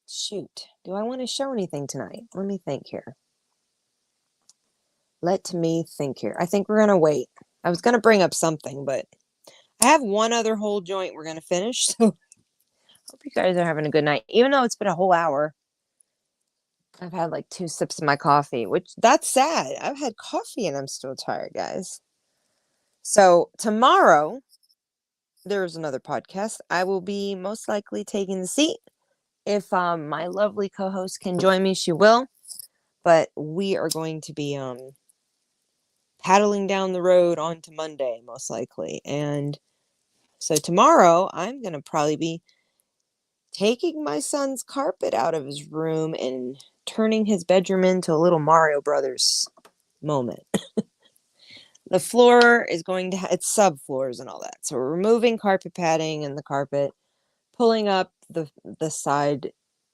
Shoot. Do I want to show anything tonight? Let me think here. I think we're going to wait. I was going to bring up something, but I have one other whole joint we're going to finish. So hope you guys are having a good night. Even though it's been a whole hour, I've had like 2 sips of my coffee, which that's sad. I've had coffee and I'm still tired, guys. So tomorrow, there's another podcast. I will be most likely taking the seat. If my lovely co-host can join me, she will. But we are going to be paddling down the road onto Monday, most likely. And so tomorrow, I'm going to probably be taking my son's carpet out of his room and turning his bedroom into a little Mario Brothers moment. The floor is going to it's subfloors and all that. So we're removing carpet padding and the carpet, pulling up the side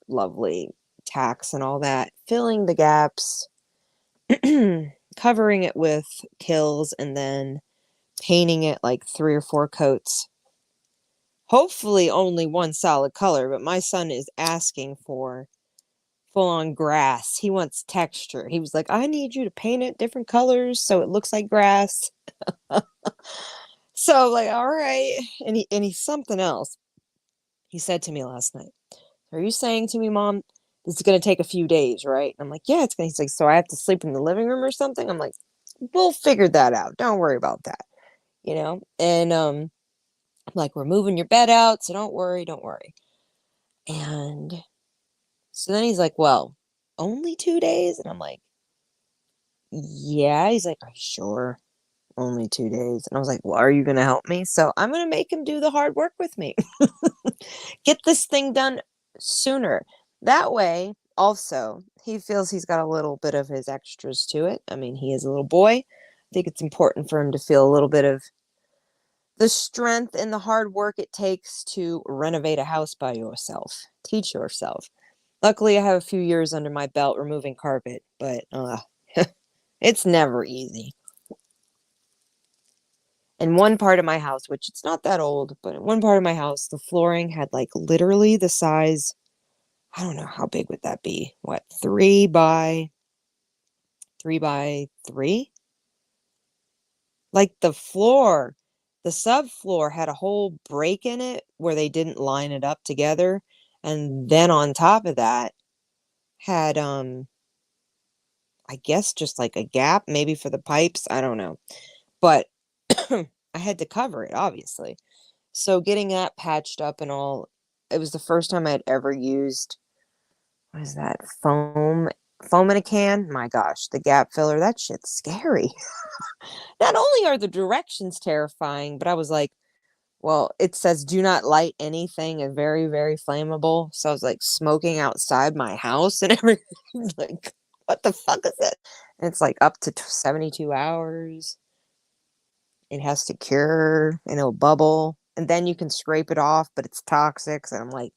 lovely tacks and all that, filling the gaps, covering it with Kills, and then painting it like 3 or 4 coats. Hopefully only one solid color, but my son is asking for full-on grass. He wants texture. He was like, I need you to paint it different colors so it looks like grass. So I'm like, all right. And he's something else. He said to me last night, are you saying to me, Mom, this is going to take a few days, right? I'm like, yeah, it's going to. He's like, so I have to sleep in the living room or something? I'm like, we'll figure that out. Don't worry about that. And I'm like, we're moving your bed out, so don't worry. And so then he's like, well, only 2 days? And I'm like, yeah. He's like, are you sure? Only 2 days. And I was like, well, are you going to help me? So I'm going to make him do the hard work with me. Get this thing done sooner. That way, also, he feels he's got a little bit of his extras to it. I mean, he is a little boy. I think it's important for him to feel a little bit of the strength and the hard work it takes to renovate a house by yourself. Teach yourself. Luckily, I have a few years under my belt removing carpet, but it's never easy. In one part of my house, which it's not that old, but in one part of my house, the flooring had like literally the size, I don't know, how big would that be? What, 3 by 3 by 3? Like the floor, The subfloor had a whole break in it where they didn't line it up together. And then on top of that had, I guess just like a gap, maybe for the pipes. I don't know. But I had to cover it, obviously. So getting that patched up and all, it was the first time I'd ever used, what is that, foam in a can? My gosh, the gap filler, that shit's scary. Not only are the directions terrifying, but I was like, well, it says do not light anything and very, very flammable. So I was like smoking outside my house and everything. Like, what the fuck is it? And it's like up to 72 hours. It has to cure and it'll bubble. And then you can scrape it off, but it's toxic. And I'm like,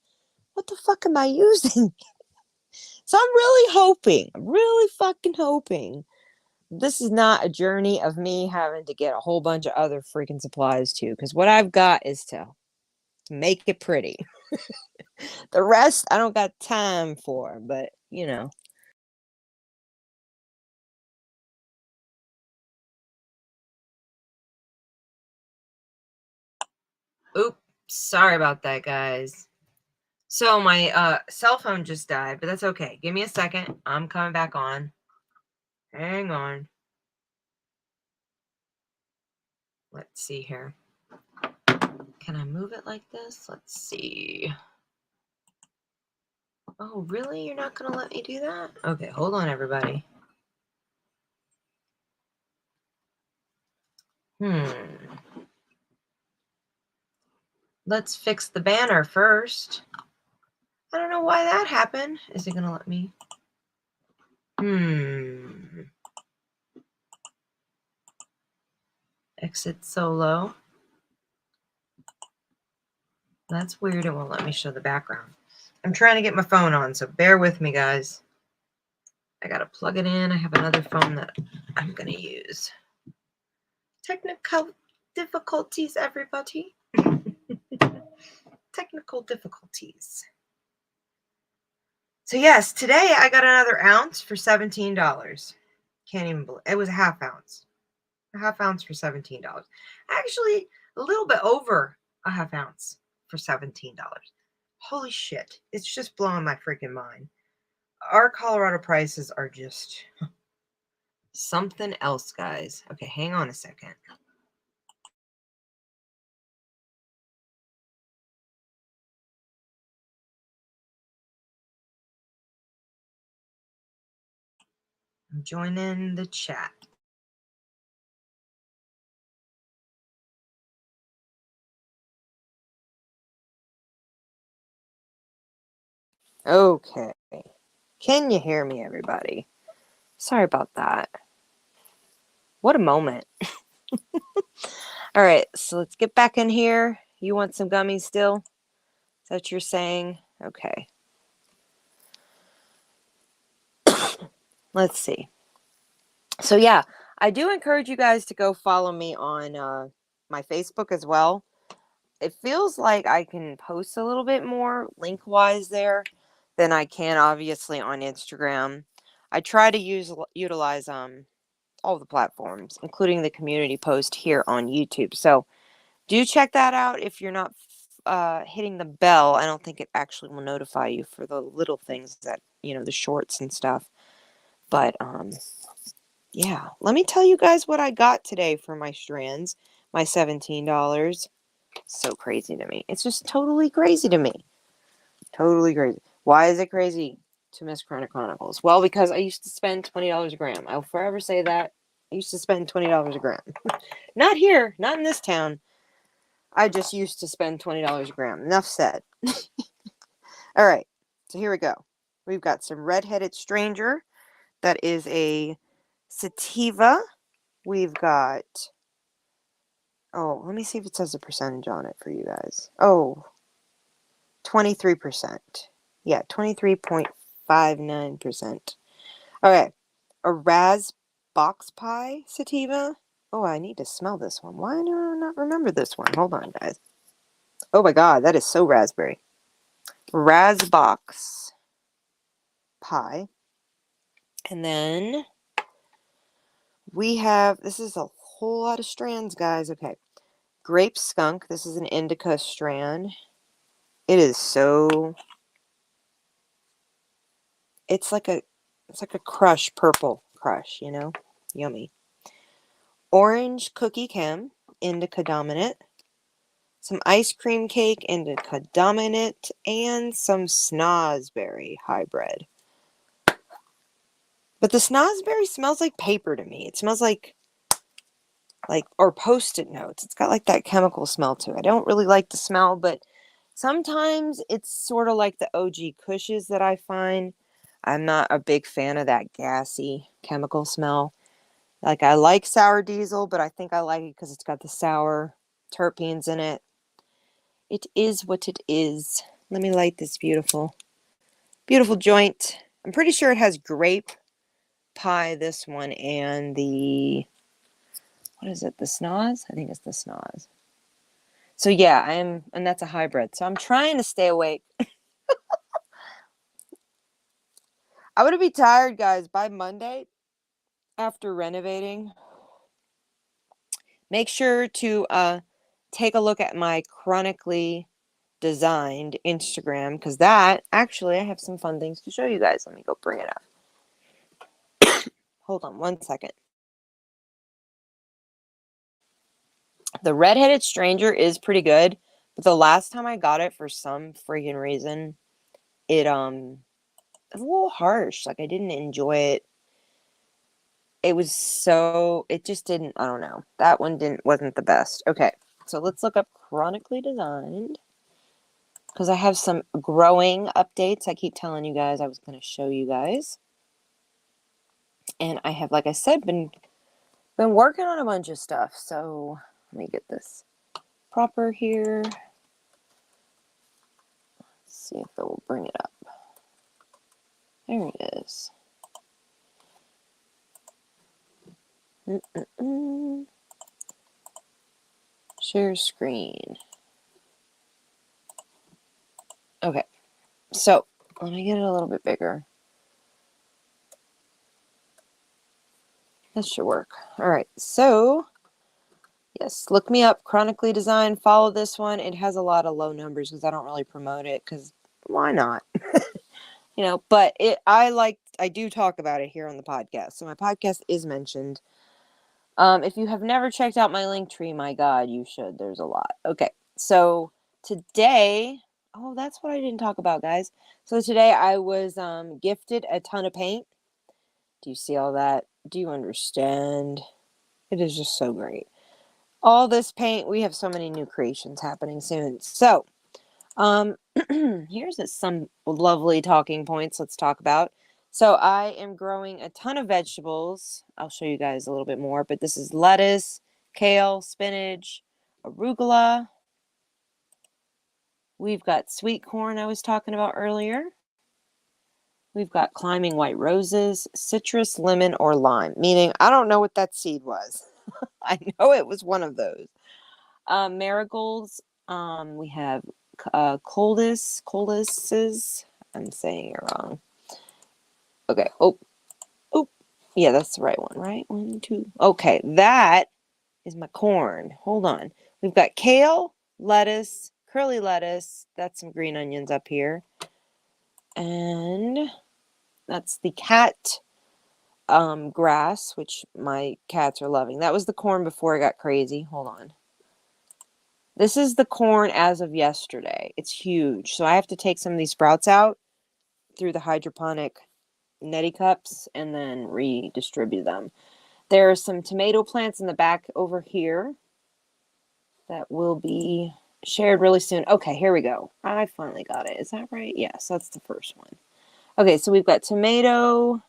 what the fuck am I using? So I'm really fucking hoping this is not a journey of me having to get a whole bunch of other freaking supplies too. Because what I've got is to make it pretty. The rest I don't got time for, but you know. Oops, sorry about that, guys. So my cell phone just died, but that's okay. Give me a second. I'm coming back on. Hang on. Let's see here. Can I move it like this? Let's see. Oh, really? You're not going to let me do that? Okay, hold on, everybody. Let's fix the banner first. I don't know why that happened. Is it going to let me? Exit solo. That's weird. It won't let me show the background. I'm trying to get my phone on, so bear with me, guys. I got to plug it in. I have another phone that I'm going to use. Technical difficulties, everybody. Technical difficulties. So yes, today I got another ounce for $17. Can't even believe it. Was a half ounce. A half ounce for $17. Actually, a little bit over a half ounce for $17. Holy shit. It's just blowing my freaking mind. Our Colorado prices are just something else, guys. Okay, hang on a second. I'm joining the chat. Okay. Can you hear me, everybody? Sorry about that. What a moment. All right, so let's get back in here. You want some gummies still? Is that what you're saying? Okay. Let's see. So yeah, I do encourage you guys to go follow me on my Facebook as well. It feels like I can post a little bit more link-wise there than I can obviously on Instagram. I try to utilize all the platforms, including the community post here on YouTube. So do check that out. If you're not hitting the bell, I don't think it actually will notify you for the little things that, the shorts and stuff. But yeah, let me tell you guys what I got today for my strands, my $17. So crazy to me. It's just totally crazy to me. Totally crazy. Why is it crazy to Miss Chronic Chronicles? Well, because I used to spend $20 a gram. I'll forever say that. I used to spend $20 a gram. Not here, not in this town. I just used to spend $20 a gram. Enough said. All right, so here we go. We've got some Redheaded Stranger. That is a sativa. We've got, let me see if it says a percentage on it for you guys. 23%. Yeah, 23.59%. Okay, a Raz Box Pie sativa. Oh, I need to smell this one. Why do I not remember this one? Hold on, guys. Oh my god, that is so raspberry. Raz Box Pie. And then we have, this is a whole lot of strands, guys. Okay. grape skunk. This is an indica strand. It is so, it's like a crush, purple crush, you know? Yummy. Orange cookie chem, indica dominant. Some ice cream cake, indica dominant, and some snozberry hybrid. But the snozberry smells like paper to me. It smells like or post-it notes. It's got like that chemical smell to it. I don't really like the smell, but sometimes it's sort of like the OG Kushes that I find. I'm not a big fan of that gassy chemical smell. Like, I like sour diesel, but I think I like it because it's got the sour terpenes in it. It is what it is. Let me light this beautiful joint. I'm pretty sure it has grape pie, this one, and the, what is it, the snoz? I think it's the snoz. So yeah, and that's a hybrid. So I'm trying to stay awake. I'm going to be tired, guys, by Monday after renovating. Make sure to take a look at my chronically designed Instagram, because that, actually, I have some fun things to show you guys. Let me go bring it up. Hold on one second. The Redheaded Stranger is pretty good, but the last time I got it, for some freaking reason, it was a little harsh. Like, I didn't enjoy it. It was so, it just didn't, I don't know. That one wasn't the best. Okay, so let's look up chronically designed, because I have some growing updates. I keep telling you guys I was going to show you guys. And I have, like I said, been working on a bunch of stuff. So let me get this proper here. Let's see if it will bring it up. There it is. Share screen. Okay, so let me get it a little bit bigger. That should work. All right, so yes, look me up, Chronically Designed. Follow this one. It has a lot of low numbers because I don't really promote it, because why not? You know, but I do talk about it here on the podcast. So my podcast is mentioned. If you have never checked out my Linktree, my God, you should. There's a lot. Okay, so today, oh, that's what I didn't talk about, guys. So today I was gifted a ton of paint. Do you see all that? Do you understand? It is just so great. All this paint. We have so many new creations happening soon. So, here's some lovely talking points let's talk about. So I am growing a ton of vegetables. I'll show you guys a little bit more, but this is lettuce, kale, spinach, arugula. We've got sweet corn I was talking about earlier. We've got climbing white roses, citrus, lemon, or lime, meaning I don't know what that seed was. I know it was one of those. Marigolds. We have coldises. I'm saying it wrong. Okay. Oh. Yeah, that's the right one, right? 1, 2. Okay, that is my corn. Hold on. We've got kale, lettuce, curly lettuce. That's some green onions up here. And that's the cat grass, which my cats are loving. That was the corn before it got crazy. Hold on. This is the corn as of yesterday. It's huge. So I have to take some of these sprouts out through the hydroponic neti cups and then redistribute them. There are some tomato plants in the back over here that will be shared really soon. Okay, here we go. I finally got it. Is that right? Yes, that's the first one. Okay, so we've got tomato.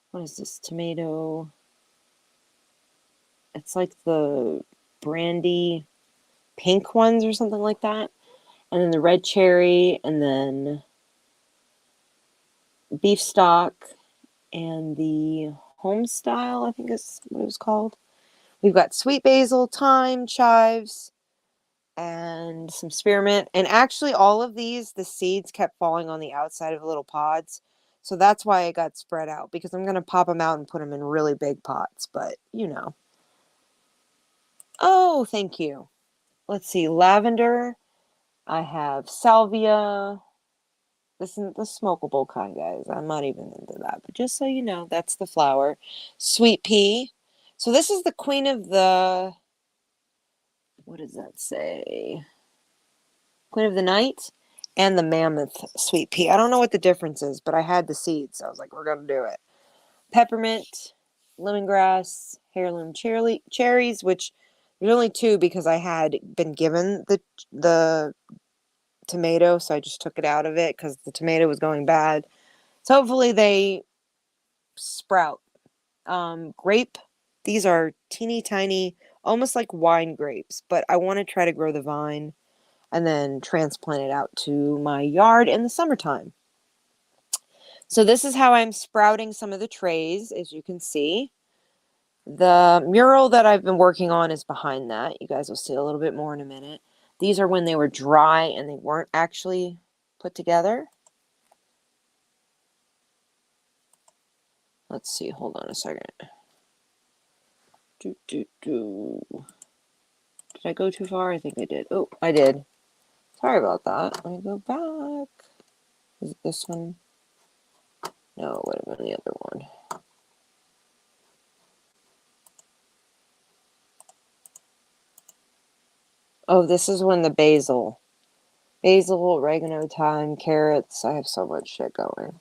What is this? Tomato. It's like the brandy pink ones or something like that. And then the red cherry, and then beef stock, and the home style, I think is what it was called. We've got sweet basil, thyme, chives, and some spearmint. And actually, all of these, the seeds kept falling on the outside of little pods. So that's why it got spread out, because I'm going to pop them out and put them in really big pots. But, you know. Oh, thank you. Let's see, lavender. I have salvia. This is the smokable kind, guys. I'm not even into that. But just so you know, that's the flower. Sweet pea. So this is the queen of the, what does that say? Queen of the night and the mammoth sweet pea. I don't know what the difference is, but I had the seeds. So I was like, we're going to do it. Peppermint, lemongrass, heirloom cherries, which there's only 2 because I had been given the tomato, so I just took it out of it because the tomato was going bad. So hopefully they sprout. Grape, these are teeny tiny, almost like wine grapes, but I want to try to grow the vine and then transplant it out to my yard in the summertime. So this is how I'm sprouting some of the trays, as you can see. The mural that I've been working on is behind that. You guys will see a little bit more in a minute. These are when they were dry and they weren't actually put together. Let's see. Hold on a second. Did I go too far? I think I did. Oh, I did. Sorry about that. Let me go back. Is it this one? No, it would have been the other one. Oh, this is when the basil. Basil, oregano, thyme, carrots. I have so much shit going.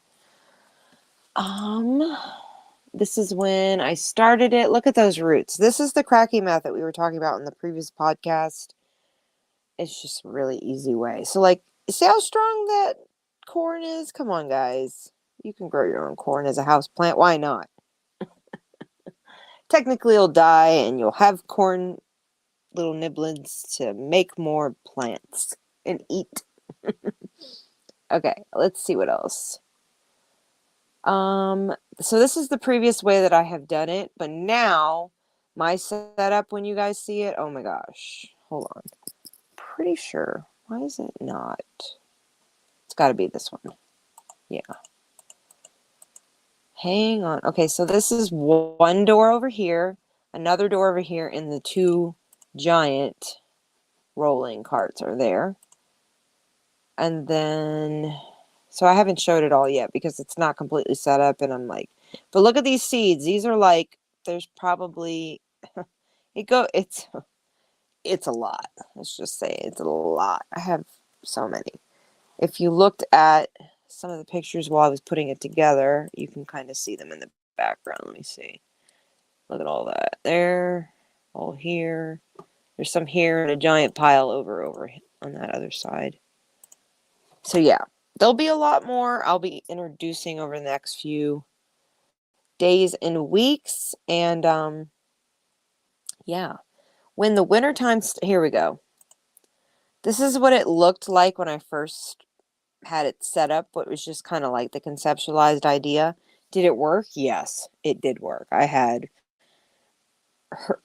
This is when I started it. Look at those roots. This is the cracking method we were talking about in the previous podcast. It's just a really easy way. So, like, see how strong that corn is? Come on, guys. You can grow your own corn as a house plant. Why not? Technically, it'll die and you'll have corn little niblets to make more plants and eat. Okay, let's see what else. So this is the previous way that I have done it, but now my setup, when you guys see it, oh my gosh, hold on. Pretty sure. Why is it not? It's got to be this one. Yeah. Hang on. Okay, so this is one door over here, another door over here, and the 2 giant rolling carts are there. And then, so I haven't showed it all yet because it's not completely set up, and I'm like, but look at these seeds. These are like, there's probably, it's a lot. Let's just say it's a lot. I have so many. If you looked at some of the pictures while I was putting it together, you can kind of see them in the background. Let me see. Look at all that there, all here. There's some here and a giant pile over on that other side. So yeah, there'll be a lot more I'll be introducing over the next few days and weeks. And yeah, when the wintertime, here we go. This is what it looked like when I first had it set up. What was just kind of like the conceptualized idea. Did it work? Yes, it did work. I had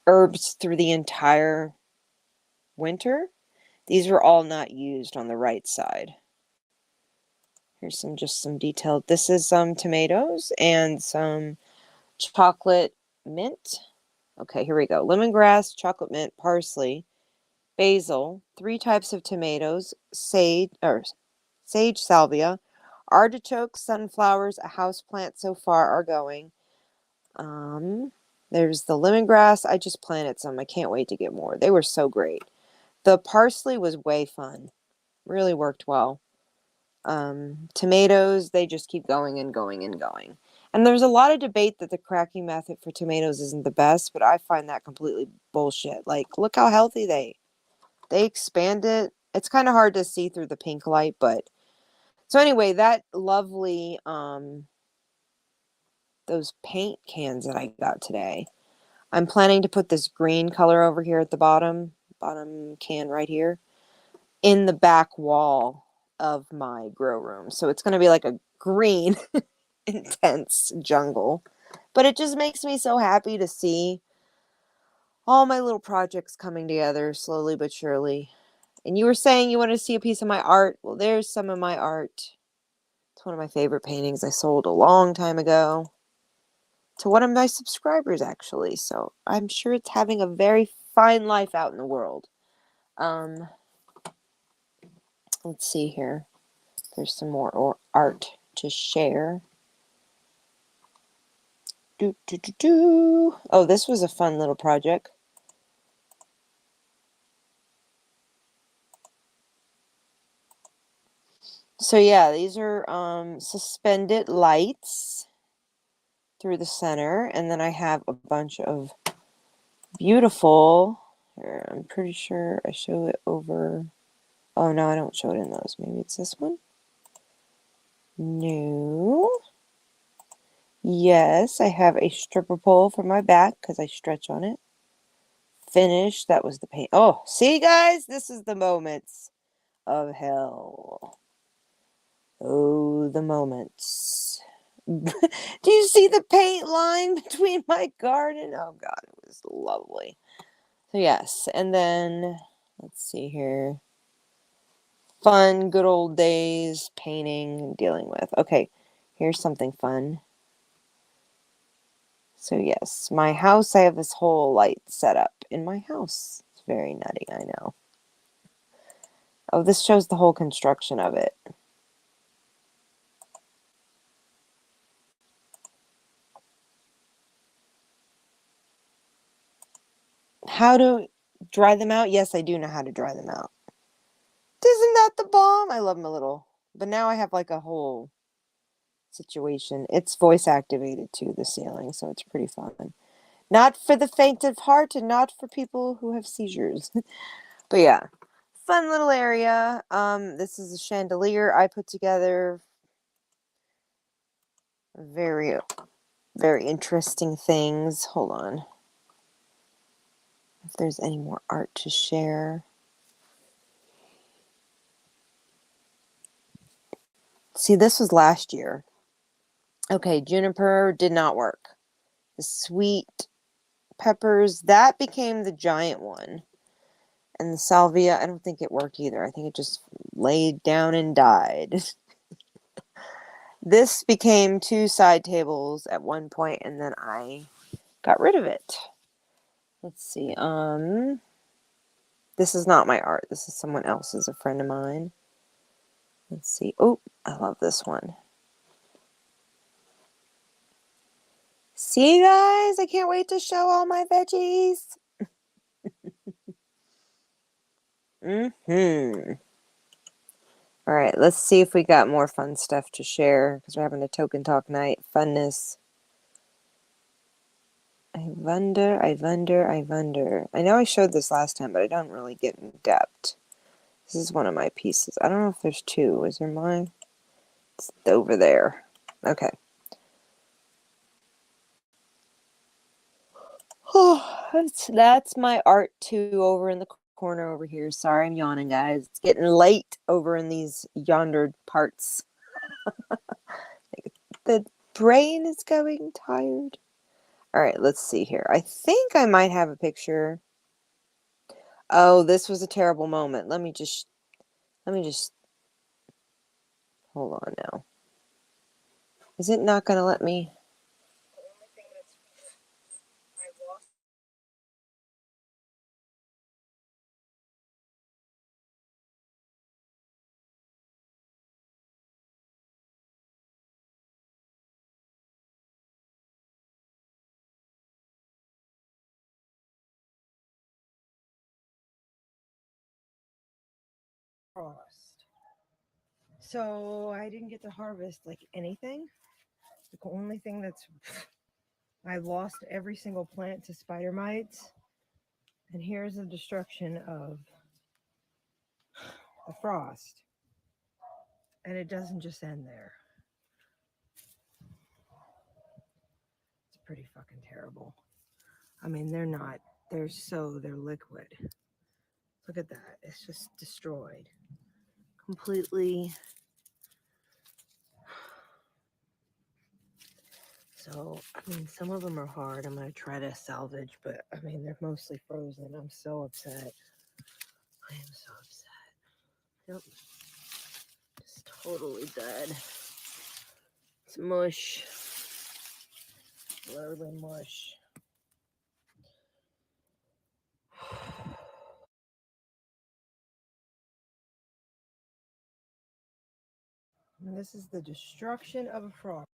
herbs through the entire winter. These were all not used on the right side. Here's just some detailed. This is some tomatoes and some chocolate mint. Okay, here we go. Lemongrass, chocolate mint, parsley, basil, 3 types of tomatoes, sage, salvia, artichokes, sunflowers, a house plant so far are going. There's the lemongrass. I just planted some. I can't wait to get more. They were so great. The parsley was way fun. Really worked well. Tomatoes, they just keep going and going and going. And there's a lot of debate that the cracking method for tomatoes isn't the best, but I find that completely bullshit. Like, look how healthy they expand it. It's kind of hard to see through the pink light, but so anyway, that lovely those paint cans that I got today. I'm planning to put this green color over here at the bottom can right here in the back wall of my grow room. So it's going to be like a green intense jungle. But it just makes me so happy to see all my little projects coming together slowly but surely. And you were saying you wanted to see a piece of my art. Well, there's some of my art. It's one of my favorite paintings I sold a long time ago to one of my subscribers, actually. So I'm sure it's having a very find life out in the world. Let's see here. There's some more art to share. Oh, this was a fun little project. So yeah, these are suspended lights through the center, and then I have a bunch of beautiful, here, I'm pretty sure I show it over, oh no, I don't show it in those. Maybe it's this one? No. Yes, I have a stripper pole for my back because I stretch on it. Finished. That was the paint. Oh, see guys, this is the moments of hell. Oh, the moments. Do you see the paint line between my garden? Oh God, it was lovely. So yes, and then let's see here. Fun, good old days, painting and dealing with. Okay, here's something fun. So yes, my house, I have this whole light set up in my house. It's very nutty, I know. Oh, this shows the whole construction of it. How to dry them out? Yes, I do know how to dry them out. Isn't that the bomb? I love them a little. But now I have like a whole situation. It's voice activated too, the ceiling, so it's pretty fun. Not for the faint of heart and not for people who have seizures. But yeah, fun little area. This is a chandelier I put together. Very, very interesting things. Hold on. If there's any more art to share. See, this was last year. Okay, juniper did not work. The sweet peppers, that became the giant one. And the salvia, I don't think it worked either. I think it just laid down and died. This became 2 side tables at one point, and then I got rid of it. Let's see. This is not my art. This is someone else's, a friend of mine. Let's see. Oh, I love this one. See, guys? I can't wait to show all my veggies. All right, let's see if we got more fun stuff to share because we're having a token talk night. Funness. I wonder. I know I showed this last time, but I don't really get in depth. This is one of my pieces. I don't know if there's 2. Is there mine? It's over there. Okay. Oh, that's my art too over in the corner over here. Sorry, I'm yawning, guys. It's getting late over in these yonder parts. The brain is going tired. All right, let's see here. I think I might have a picture. Oh, this was a terrible moment. Let me just hold on now. Is it not going to let me? Frost. So I didn't get to harvest like anything. The only thing that's I lost every single plant to spider mites. And here's the destruction of the frost. And it doesn't just end there. It's pretty fucking terrible. I mean, they're liquid. Look at that. It's just destroyed. Completely. So, I mean, some of them are hard. I'm going to try to salvage, but I mean, they're mostly frozen. I'm so upset. I am so upset. Yep. Just totally dead. It's mush. Literally mush. And this is the destruction of a frog.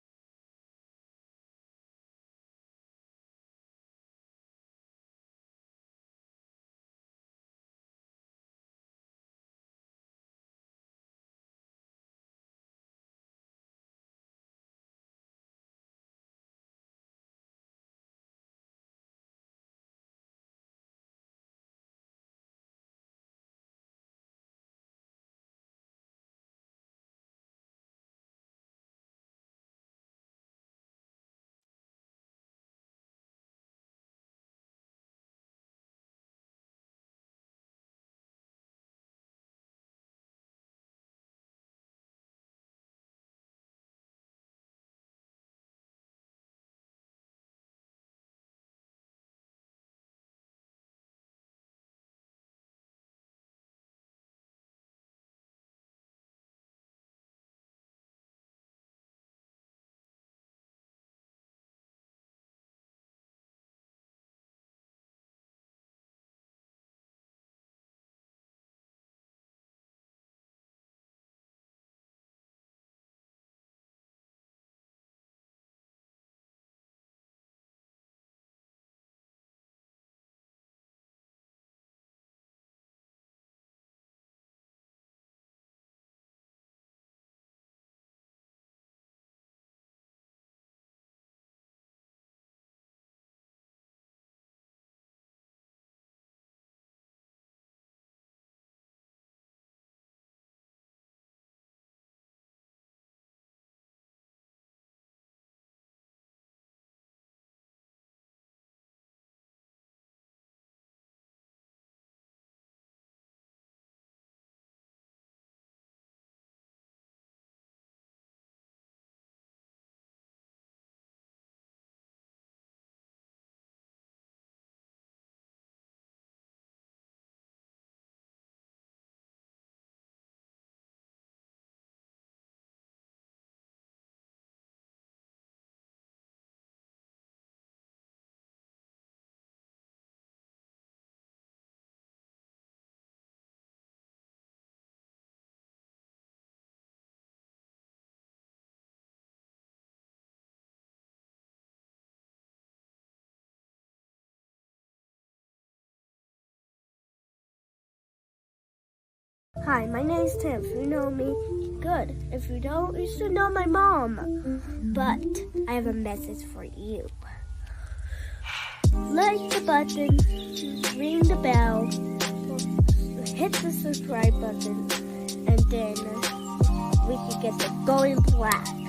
Hi, my name is Tim. If you know me, good. If you don't, you should know my mom. But I have a message for you. Like the button, ring the bell, hit the subscribe button, and then we can get the golden plaque.